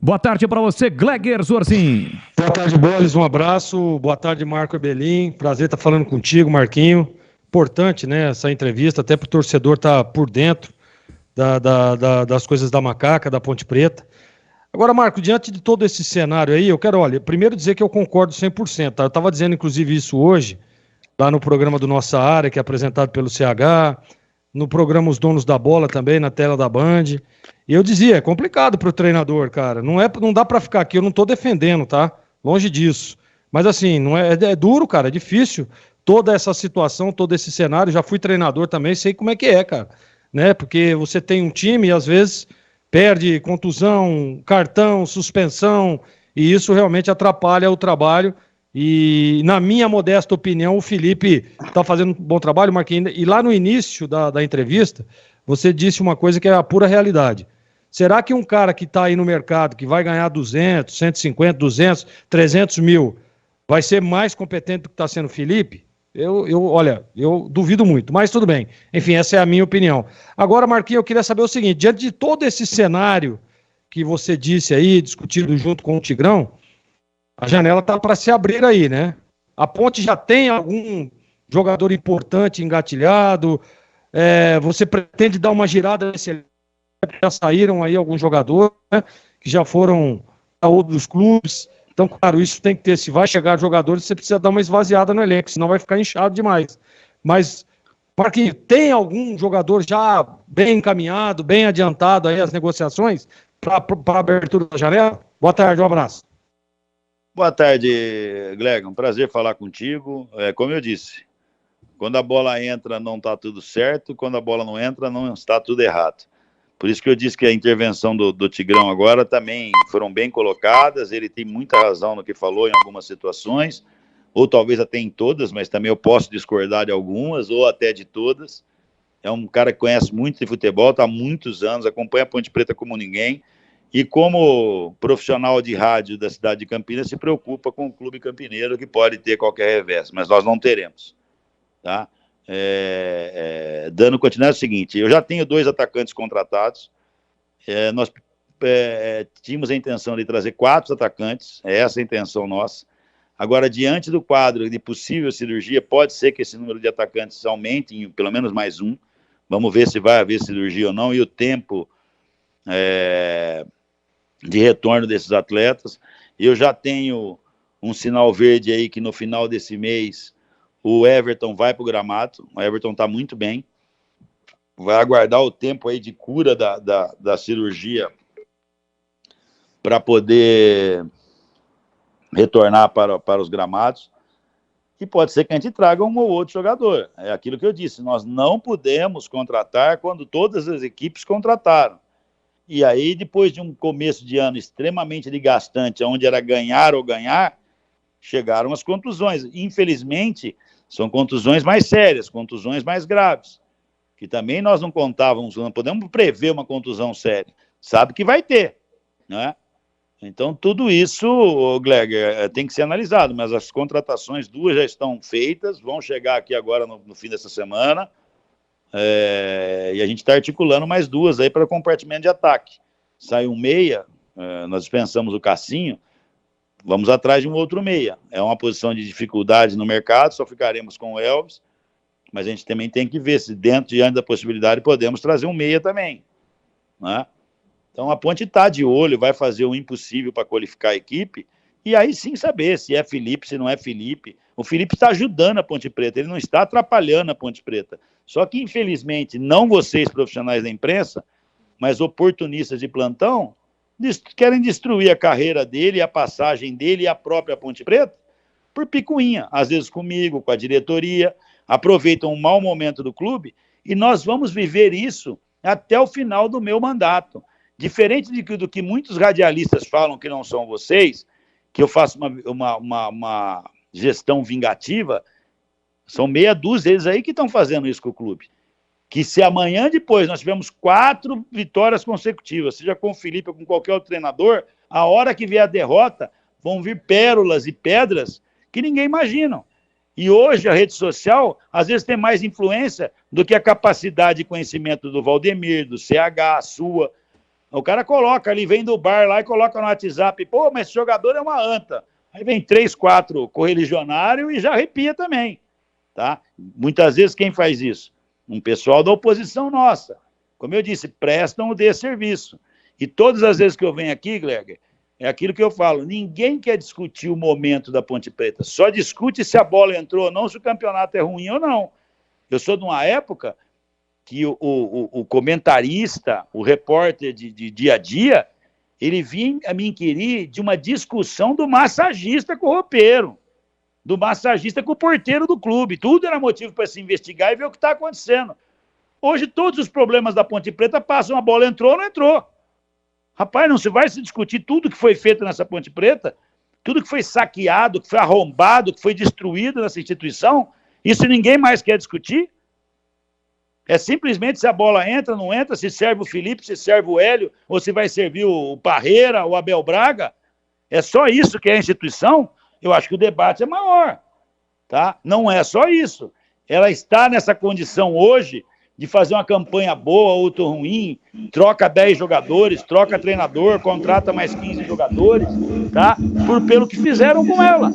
Boa tarde para você, Gleger Zorzin. Boa tarde, Boles, um abraço. Boa tarde, Marco Eberlin. Prazer estar falando contigo, Marquinho. Importante, né, essa entrevista, até para o torcedor estar por dentro das coisas da Macaca, da Ponte Preta. Agora, Marco, diante de todo esse cenário aí, eu quero, primeiro dizer que eu concordo 100%. Tá? Eu estava dizendo, inclusive, isso hoje, lá no programa do Nossa Área, que é apresentado pelo CH, no programa Os Donos da Bola também, na tela da Band. E eu dizia, é complicado para o treinador, cara. Não dá para ficar aqui, eu não estou defendendo, tá? Longe disso. Mas assim, não é duro, cara, é difícil. Toda essa situação, todo esse cenário, já fui treinador também, sei como é que é, cara. Né? Porque você tem um time e às vezes perde contusão, cartão, suspensão, e isso realmente atrapalha o trabalho. E, na minha modesta opinião, o Felipe está fazendo um bom trabalho, Marquinhos. E lá no início da entrevista, você disse uma coisa que é a pura realidade. Será que um cara que está aí no mercado, que vai ganhar 200, 150, 200, 300 mil, vai ser mais competente do que está sendo o Felipe? Olha, eu duvido muito, mas tudo bem. Enfim, essa é a minha opinião. Agora, Marquinhos, eu queria saber o seguinte, diante de todo esse cenário que você disse aí, discutido junto com o Tigrão, a janela está para se abrir aí, né? A Ponte já tem algum jogador importante engatilhado? Você pretende dar uma girada nesse elenco? Já saíram aí alguns jogadores, né, que já foram a outros clubes. Então, claro, isso tem que ter. Se vai chegar jogadores, você precisa dar uma esvaziada no elenco, senão vai ficar inchado demais. Mas Marquinhos, tem algum jogador já bem encaminhado, bem adiantado aí as negociações para a abertura da janela? Boa tarde, um abraço. Boa tarde, Gleg. Um prazer falar contigo. Como eu disse, quando a bola entra não está tudo certo, quando a bola não entra não está tudo errado. Por isso que eu disse que a intervenção do Tigrão agora também foram bem colocadas, ele tem muita razão no que falou em algumas situações, ou talvez até em todas, mas também eu posso discordar de algumas, ou até de todas. É um cara que conhece muito de futebol, está há muitos anos, acompanha a Ponte Preta como ninguém, e como profissional de rádio da cidade de Campinas, se preocupa com o clube campineiro, que pode ter qualquer revés, mas nós não teremos, tá? Dando continuidade é o seguinte, eu já tenho 2 atacantes contratados, nós tínhamos a intenção de trazer 4 atacantes, é essa a intenção nossa. Agora, diante do quadro de possível cirurgia, pode ser que esse número de atacantes aumente em pelo menos mais um, vamos ver se vai haver cirurgia ou não, e o tempo de retorno desses atletas. Eu já tenho um sinal verde aí que no final desse mês o Everton vai para o gramado, o Everton está muito bem, vai aguardar o tempo aí de cura da cirurgia para poder retornar para os gramados, e pode ser que a gente traga um ou outro jogador, é aquilo que eu disse, nós não podemos contratar quando todas as equipes contrataram, e aí depois de um começo de ano extremamente desgastante, onde era ganhar ou ganhar, chegaram as contusões, infelizmente são contusões mais sérias, contusões mais graves, que também nós não contávamos, não podemos prever uma contusão séria, sabe que vai ter, né? Então tudo isso, Gleg, tem que ser analisado, mas as contratações 2 já estão feitas, vão chegar aqui agora no fim dessa semana, e a gente está articulando mais 2 aí para compartimento de ataque. Sai um meia, nós dispensamos o Cassinho, vamos atrás de um outro meia. É uma posição de dificuldade no mercado, só ficaremos com o Elvis, mas a gente também tem que ver se diante da possibilidade podemos trazer um meia também, né? Então a Ponte está de olho, vai fazer o impossível para qualificar a equipe, e aí sim saber se é Felipe, se não é Felipe. O Felipe está ajudando a Ponte Preta, ele não está atrapalhando a Ponte Preta. Só que, infelizmente, não vocês profissionais da imprensa, mas oportunistas de plantão, querem destruir a carreira dele, a passagem dele e a própria Ponte Preta por picuinha, às vezes comigo, com a diretoria, aproveitam um mau momento do clube, e nós vamos viver isso até o final do meu mandato. Diferente do que muitos radialistas falam que não são vocês, que eu faço uma gestão vingativa, são meia dúzia deles aí que estão fazendo isso com o clube. Que se amanhã depois nós tivermos 4 vitórias consecutivas, seja com o Felipe ou com qualquer outro treinador, a hora que vier a derrota, vão vir pérolas e pedras que ninguém imagina. E hoje a rede social, às vezes, tem mais influência do que a capacidade de conhecimento do Valdemir, do CH, sua. O cara coloca ali, vem do bar lá e coloca no WhatsApp, pô, mas esse jogador é uma anta. Aí vem 3, 4 correligionários e já arrepia também, tá? Muitas vezes quem faz isso? Um pessoal da oposição nossa. Como eu disse, prestam o desserviço. E todas as vezes que eu venho aqui, Gleger, é aquilo que eu falo, ninguém quer discutir o momento da Ponte Preta, só discute se a bola entrou ou não, se o campeonato é ruim ou não. Eu sou de uma época que o comentarista, o repórter de dia a dia, ele vinha a me inquirir de uma discussão do massagista com o roupeiro, do massagista com o porteiro do clube. Tudo era motivo para se investigar e ver o que está acontecendo. Hoje, todos os problemas da Ponte Preta passam, a bola entrou ou não entrou. Rapaz, não se vai se discutir tudo que foi feito nessa Ponte Preta, tudo que foi saqueado, que foi arrombado, que foi destruído nessa instituição, isso ninguém mais quer discutir. É simplesmente se a bola entra, não entra, se serve o Felipe, se serve o Hélio, ou se vai servir o Parreira, o Abel Braga. É só isso que é a instituição? Eu acho que o debate é maior, tá? Não é só isso. Ela está nessa condição hoje de fazer uma campanha boa, outra ruim, troca 10 jogadores, troca treinador, contrata mais 15 jogadores, tá? Pelo que fizeram com ela.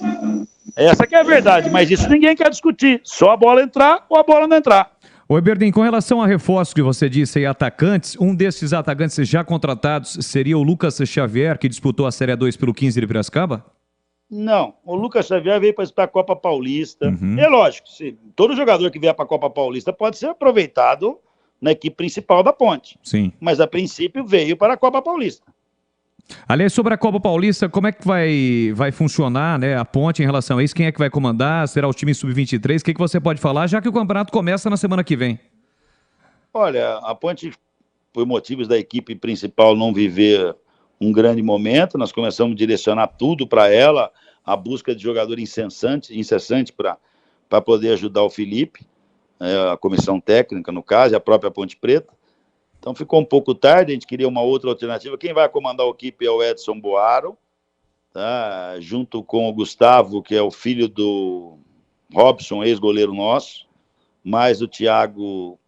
Essa que é a verdade, mas isso ninguém quer discutir. Só a bola entrar ou a bola não entrar. Ô, Eberlin, com relação a reforços que você disse aí, atacantes, um desses atacantes já contratados seria o Lucas Xavier, que disputou a Série 2 pelo 15 de Piracicaba? Não, o Lucas Xavier veio para disputar a Copa Paulista. Uhum. É lógico, todo jogador que vier para a Copa Paulista pode ser aproveitado na equipe principal da Ponte. Sim. Mas, a princípio, veio para a Copa Paulista. Aliás, sobre a Copa Paulista, como é que vai funcionar, né, a Ponte em relação a isso? Quem é que vai comandar? Será o time sub-23? O que você pode falar, já que o campeonato começa na semana que vem? Olha, a Ponte, por motivos da equipe principal não viver um grande momento, nós começamos a direcionar tudo para ela, a busca de jogador incessante para poder ajudar o Felipe, a comissão técnica, no caso, e a própria Ponte Preta. Então ficou um pouco tarde, a gente queria uma outra alternativa. Quem vai comandar a equipe é o Edson Boaro, tá? Junto com o Gustavo, que é o filho do Robson, ex-goleiro nosso, mais o Thiago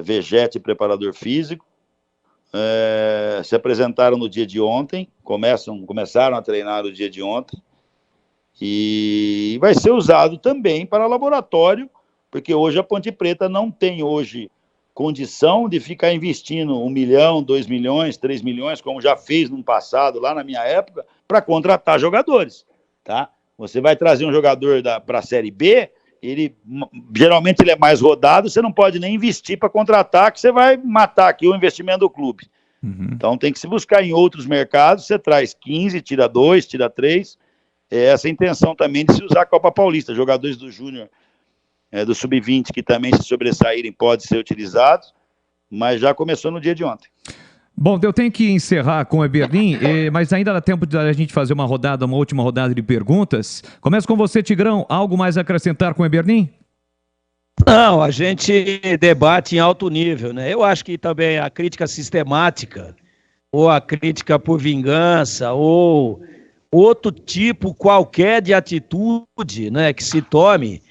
Vegete, preparador físico. Se apresentaram no dia de ontem, começaram a treinar no dia de ontem, e vai ser usado também para laboratório, porque hoje a Ponte Preta não tem hoje condição de ficar investindo 1 milhão, 2 milhões, 3 milhões, como já fez no passado, lá na minha época, para contratar jogadores, tá? Você vai trazer um jogador para a Série B, geralmente ele é mais rodado, você não pode nem investir para contratar, que você vai matar aqui o investimento do clube. Uhum. Então tem que se buscar em outros mercados, você traz 15, tira 2, tira 3, essa é a intenção também de se usar a Copa Paulista, jogadores do Júnior, do Sub-20 que também se sobressaírem podem ser utilizados, mas já começou no dia de ontem. Bom, eu tenho que encerrar com o Eberlin, mas ainda dá tempo de a gente fazer uma última rodada de perguntas. Começo com você, Tigrão. Algo mais a acrescentar com o Eberlin? Não, a gente debate em alto nível, né? Eu acho que também a crítica sistemática, ou a crítica por vingança, ou outro tipo qualquer de atitude, né, que se tome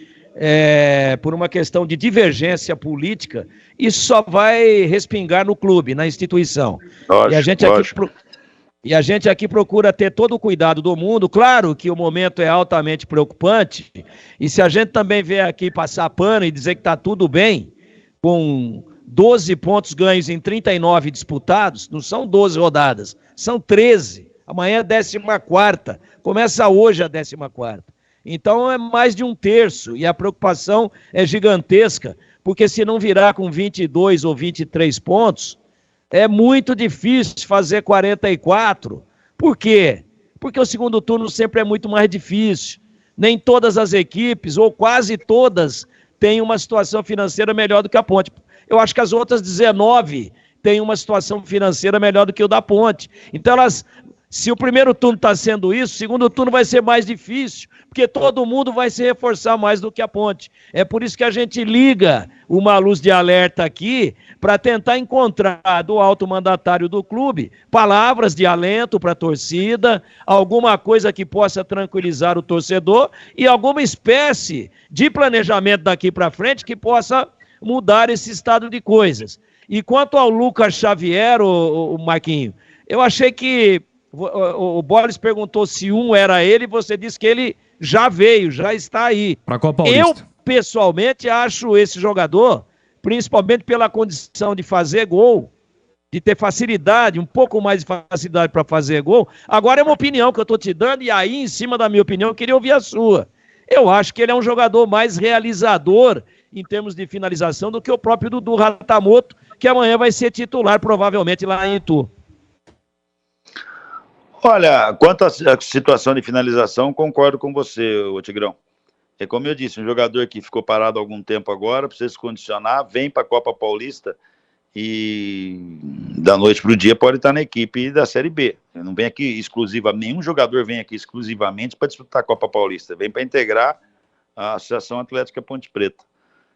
por uma questão de divergência política, isso só vai respingar no clube, na instituição. Lógico, e a gente aqui procura ter todo o cuidado do mundo. Claro que o momento é altamente preocupante, e se a gente também vier aqui passar pano e dizer que está tudo bem, com 12 pontos ganhos em 39 disputados, não são 12 rodadas, são 13. Amanhã é 14ª, começa hoje a 14ª. Então é mais de 1/3, e a preocupação é gigantesca, porque se não virar com 22 ou 23 pontos, é muito difícil fazer 44. Por quê? Porque o segundo turno sempre é muito mais difícil. Nem todas as equipes, ou quase todas, têm uma situação financeira melhor do que a Ponte. Eu acho que as outras 19 têm uma situação financeira melhor do que o da Ponte. Então se o primeiro turno está sendo isso, o segundo turno vai ser mais difícil, porque todo mundo vai se reforçar mais do que a Ponte. É por isso que a gente liga uma luz de alerta aqui, para tentar encontrar do alto mandatário do clube palavras de alento para a torcida, alguma coisa que possa tranquilizar o torcedor e alguma espécie de planejamento daqui para frente que possa mudar esse estado de coisas. E quanto ao Lucas Xavier, o Marquinho, eu achei que o Boris perguntou se era ele, e você disse que ele já veio, já está aí. Para a Copa Paulista. Eu, pessoalmente, acho esse jogador, principalmente pela condição de fazer gol, de ter facilidade, um pouco mais de facilidade para fazer gol. Agora é uma opinião que eu estou te dando, e aí, em cima da minha opinião, eu queria ouvir a sua. Eu acho que ele é um jogador mais realizador em termos de finalização do que o próprio Dudu Ratamoto, que amanhã vai ser titular, provavelmente, lá em Itu. Olha, quanto à situação de finalização, concordo com você, Tigrão. É como eu disse, um jogador que ficou parado há algum tempo agora, precisa se condicionar, vem para a Copa Paulista e da noite para o dia pode estar na equipe da Série B. Não vem aqui exclusivamente, nenhum jogador vem aqui exclusivamente para disputar a Copa Paulista, vem para integrar a Associação Atlética Ponte Preta.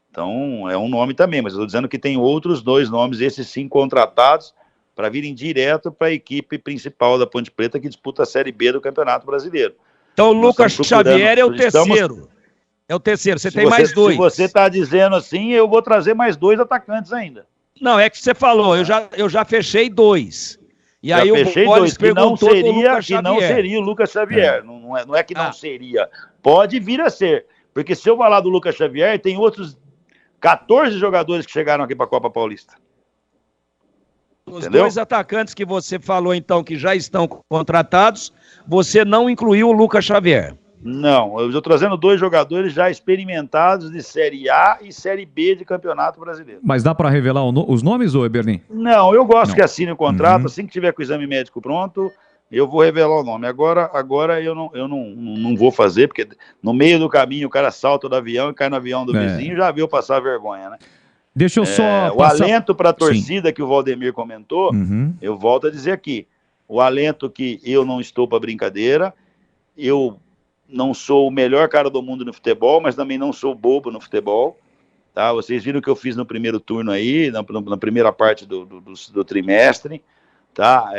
Então, é um nome também, mas eu estou dizendo que tem outros 2 nomes, esses sim contratados, para virem direto para a equipe principal da Ponte Preta que disputa a Série B do Campeonato Brasileiro. Então o Lucas Xavier é o terceiro. É o terceiro, você tem mais 2. Se você está dizendo assim, eu vou trazer mais 2 atacantes ainda. Não, é que você falou, eu já fechei 2. E aí o Boris perguntou que não seria o Lucas Xavier. Não é que não seria. Pode vir a ser. Porque se eu falar do Lucas Xavier, tem outros 14 jogadores que chegaram aqui para a Copa Paulista. Os dois atacantes que você falou, então, que já estão contratados, você não incluiu o Lucas Xavier. Não, eu estou trazendo 2 jogadores já experimentados de Série A e Série B de Campeonato Brasileiro. Mas dá para revelar os nomes, ô Eberlin? Não, eu gosto que assine o contrato, assim que tiver com o exame médico pronto, eu vou revelar o nome. Agora eu não vou fazer, porque no meio do caminho o cara salta do avião e cai no avião do vizinho, já viu passar vergonha, né? Deixa eu só o alento para a torcida que o Valdemir comentou, eu volto a dizer aqui, o alento que eu não estou para brincadeira, eu não sou o melhor cara do mundo no futebol, mas também não sou bobo no futebol, tá? Vocês viram o que eu fiz no primeiro turno aí, na primeira parte do trimestre, tá?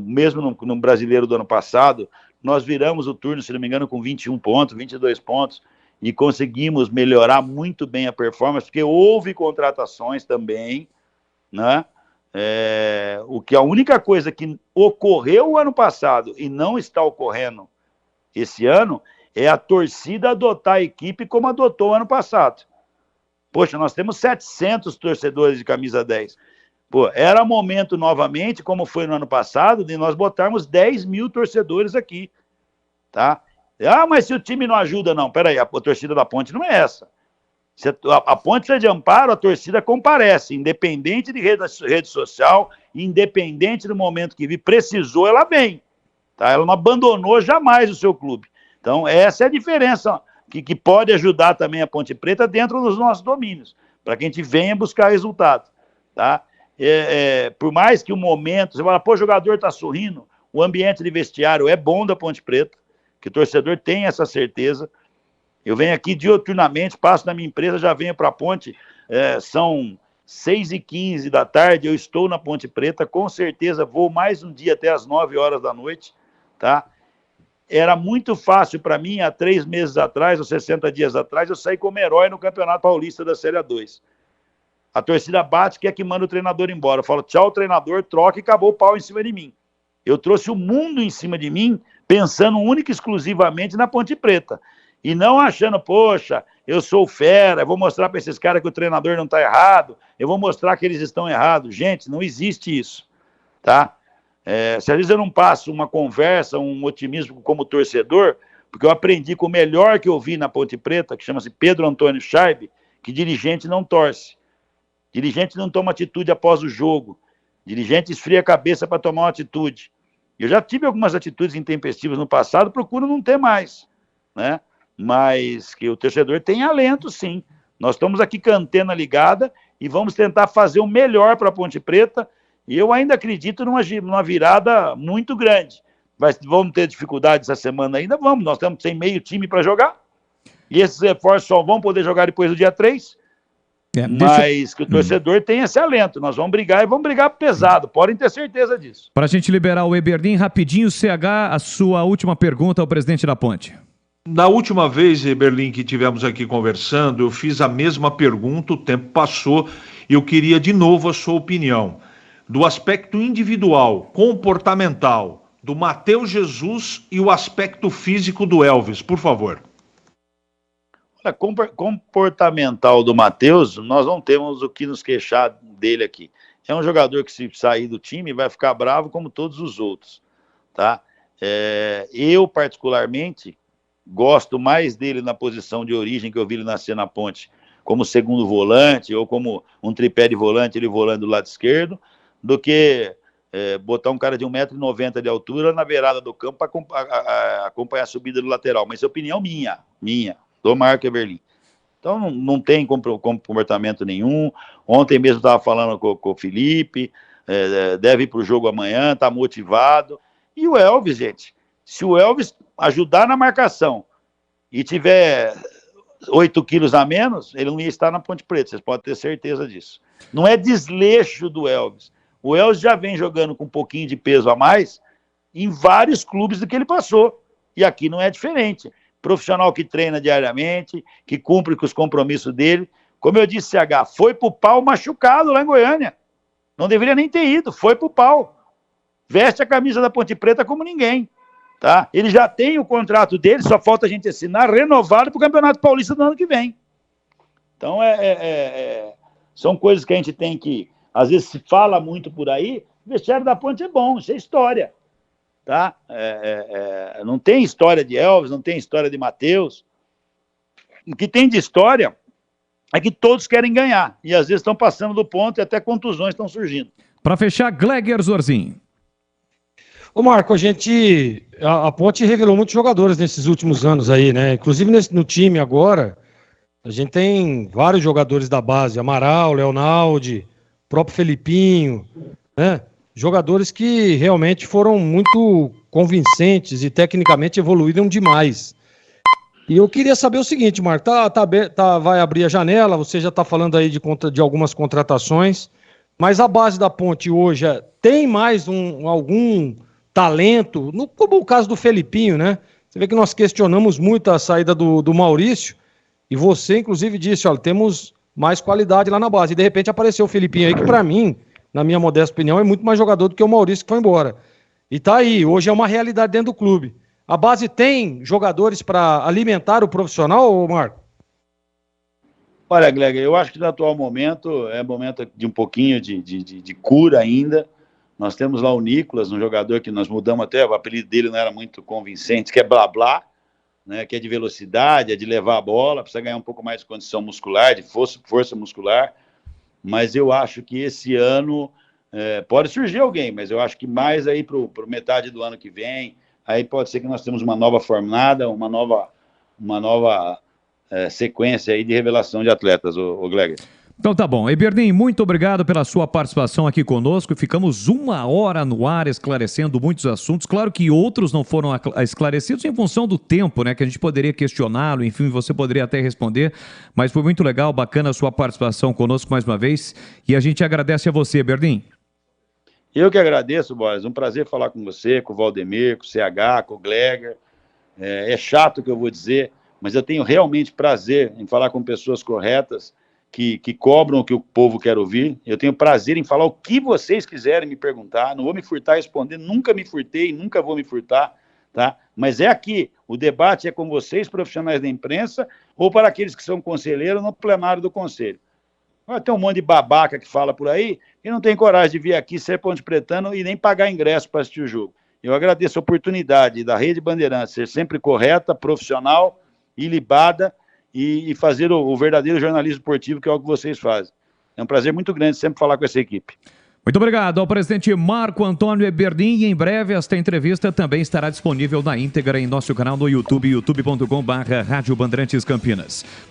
Mesmo no brasileiro do ano passado, nós viramos o turno, se não me engano, com 21 pontos, 22 pontos, e conseguimos melhorar muito bem a performance, porque houve contratações também, né? A única coisa que ocorreu o ano passado e não está ocorrendo esse ano é a torcida adotar a equipe como adotou o ano passado. Poxa, nós temos 700 torcedores de camisa 10. Pô, era momento novamente, como foi no ano passado, de nós botarmos 10 mil torcedores aqui, tá? Mas se o time não ajuda, não. Peraí, a torcida da Ponte não é essa. Se a Ponte precisa de amparo, a torcida comparece, independente de rede social, independente do momento que vir, precisou, ela vem. Tá? Ela não abandonou jamais o seu clube. Então, essa é a diferença que pode ajudar também a Ponte Preta dentro dos nossos domínios, para que a gente venha buscar resultado. Tá? Por mais que o momento, você fala, pô, o jogador está sorrindo, o ambiente de vestiário é bom da Ponte Preta, que o torcedor tem essa certeza. Eu venho aqui diuturnamente, passo na minha empresa, já venho para a Ponte, são 6h15 da tarde, eu estou na Ponte Preta, com certeza vou mais um dia até as 9 horas da noite, tá? Era muito fácil para mim, há 3 meses atrás, ou 60 dias atrás, eu saí como herói no Campeonato Paulista da Série A2. A torcida bate, quer que manda o treinador embora. Eu falo, tchau, treinador, troca e acabou o pau em cima de mim. Eu trouxe o mundo em cima de mim, pensando única e exclusivamente na Ponte Preta. E não achando, poxa, eu sou fera, eu vou mostrar para esses caras que o treinador não está errado, eu vou mostrar que eles estão errados. Gente, não existe isso, tá? Se às vezes eu não passo uma conversa, um otimismo como torcedor, porque eu aprendi com o melhor que eu vi na Ponte Preta, que chama-se Pedro Antônio Scheibe, que dirigente não torce. Dirigente não toma atitude após o jogo. Dirigente esfria a cabeça para tomar uma atitude. Eu já tive algumas atitudes intempestivas no passado, procuro não ter mais, né? Mas que o torcedor tem alento, sim. Nós estamos aqui com a antena ligada e vamos tentar fazer o melhor para a Ponte Preta. E eu ainda acredito numa virada muito grande. Vamos ter dificuldades essa semana ainda? Vamos. Nós estamos sem meio time para jogar. E esses reforços só vão poder jogar depois do dia 3. Mas que o torcedor tem esse alento. Nós vamos brigar e vamos brigar pesado. Podem ter certeza disso. Para a gente liberar o Eberlin, rapidinho, CH, a sua última pergunta ao presidente da Ponte. Na última vez, Eberlin, que tivemos aqui conversando, eu fiz a mesma pergunta, o tempo passou, e eu queria de novo a sua opinião. Do aspecto individual, comportamental, do Matheus Jesus e o aspecto físico do Elvis, por favor. Comportamental do Matheus, nós não temos o que nos queixar dele aqui. É um jogador que, se sair do time, vai ficar bravo como todos os outros, tá? Eu, particularmente, gosto mais dele na posição de origem que eu vi ele nascer na Ponte, como segundo volante, ou como um tripé de volante, ele volando do lado esquerdo, do que botar um cara de 1,90 m de altura na beirada do campo para acompanhar a subida do lateral. Mas é opinião minha, do Marco Eberlin. Então não tem comportamento nenhum. Ontem mesmo estava falando com o Felipe, deve ir para o jogo amanhã, está motivado. E o Elvis, gente, se o Elvis ajudar na marcação e tiver 8 quilos a menos, ele não ia estar na Ponte Preta, vocês podem ter certeza disso. Não é desleixo do Elvis. O Elvis já vem jogando com um pouquinho de peso a mais em vários clubes do que ele passou. E aqui não é diferente. Profissional que treina diariamente, que cumpre com os compromissos dele. Como eu disse, CH, foi pro pau machucado lá em Goiânia. Não deveria nem ter ido, foi pro pau. Veste a camisa da Ponte Preta como ninguém. Tá? Ele já tem o contrato dele, só falta a gente assinar, renovado para o Campeonato Paulista do ano que vem. Então, são coisas que a gente tem que às vezes se fala muito por aí, o vestiário da Ponte é bom, isso é história. Tá? Não tem história de Elvis, não tem história de Matheus. O que tem de história é que todos querem ganhar, e às vezes estão passando do ponto e até contusões estão surgindo. Para fechar, Gleger Zorzinho. Ô Marco, a Ponte revelou muitos jogadores nesses últimos anos aí, né? Inclusive no time agora, a gente tem vários jogadores da base, Amaral, Leonaldi, próprio Felipinho, né? Jogadores que realmente foram muito convincentes e tecnicamente evoluíram demais. E eu queria saber o seguinte, Marco, vai abrir a janela, você já está falando aí de algumas contratações, mas a base da Ponte hoje tem mais algum talento, como o caso do Felipinho, né? Você vê que nós questionamos muito a saída do Maurício, e você, inclusive, disse, olha, temos mais qualidade lá na base. E, de repente, apareceu o Felipinho aí, que para mim, na minha modesta opinião, é muito mais jogador do que o Maurício que foi embora. E tá aí, hoje é uma realidade dentro do clube. A base tem jogadores para alimentar o profissional, Marco? Olha, Gleger, eu acho que no atual momento é momento de um pouquinho de cura ainda. Nós temos lá o Nicolas, um jogador que nós mudamos até, o apelido dele não era muito convincente, que é blá blá, né, que é de velocidade, é de levar a bola, precisa ganhar um pouco mais de condição muscular, de força muscular, mas eu acho que esse ano pode surgir alguém, mas eu acho que mais aí para metade do ano que vem, aí pode ser que nós temos uma nova formada, uma nova sequência aí de revelação de atletas, o Gleger. Então tá bom. Eberlin, muito obrigado pela sua participação aqui conosco. Ficamos 1 hora no ar esclarecendo muitos assuntos. Claro que outros não foram esclarecidos em função do tempo, né? Que a gente poderia questioná-lo, enfim, você poderia até responder. Mas foi muito legal, bacana a sua participação conosco mais uma vez. E a gente agradece a você, Eberlin. Eu que agradeço, Boris. Um prazer falar com você, com o Valdemir, com o CH, com o Gleger. É chato o que eu vou dizer, mas eu tenho realmente prazer em falar com pessoas corretas, que cobram o que o povo quer ouvir. Eu tenho prazer em falar o que vocês quiserem me perguntar. Não vou me furtar a responder, nunca me furtei, nunca vou me furtar, tá? Mas é aqui, o debate é com vocês, profissionais da imprensa, ou para aqueles que são conselheiros no plenário do conselho. Tem um monte de babaca que fala por aí e não tem coragem de vir aqui ser ponte pretano e nem pagar ingresso para assistir o jogo. Eu agradeço a oportunidade da Rede Bandeirantes ser sempre correta, profissional, ilibada, e fazer o verdadeiro jornalismo esportivo, que é o que vocês fazem. É um prazer muito grande sempre falar com essa equipe. Muito obrigado ao presidente Marco Antônio Eberlin, e em breve esta entrevista também estará disponível na íntegra em nosso canal no YouTube, youtube.com/Rádio Bandeirantes Campinas.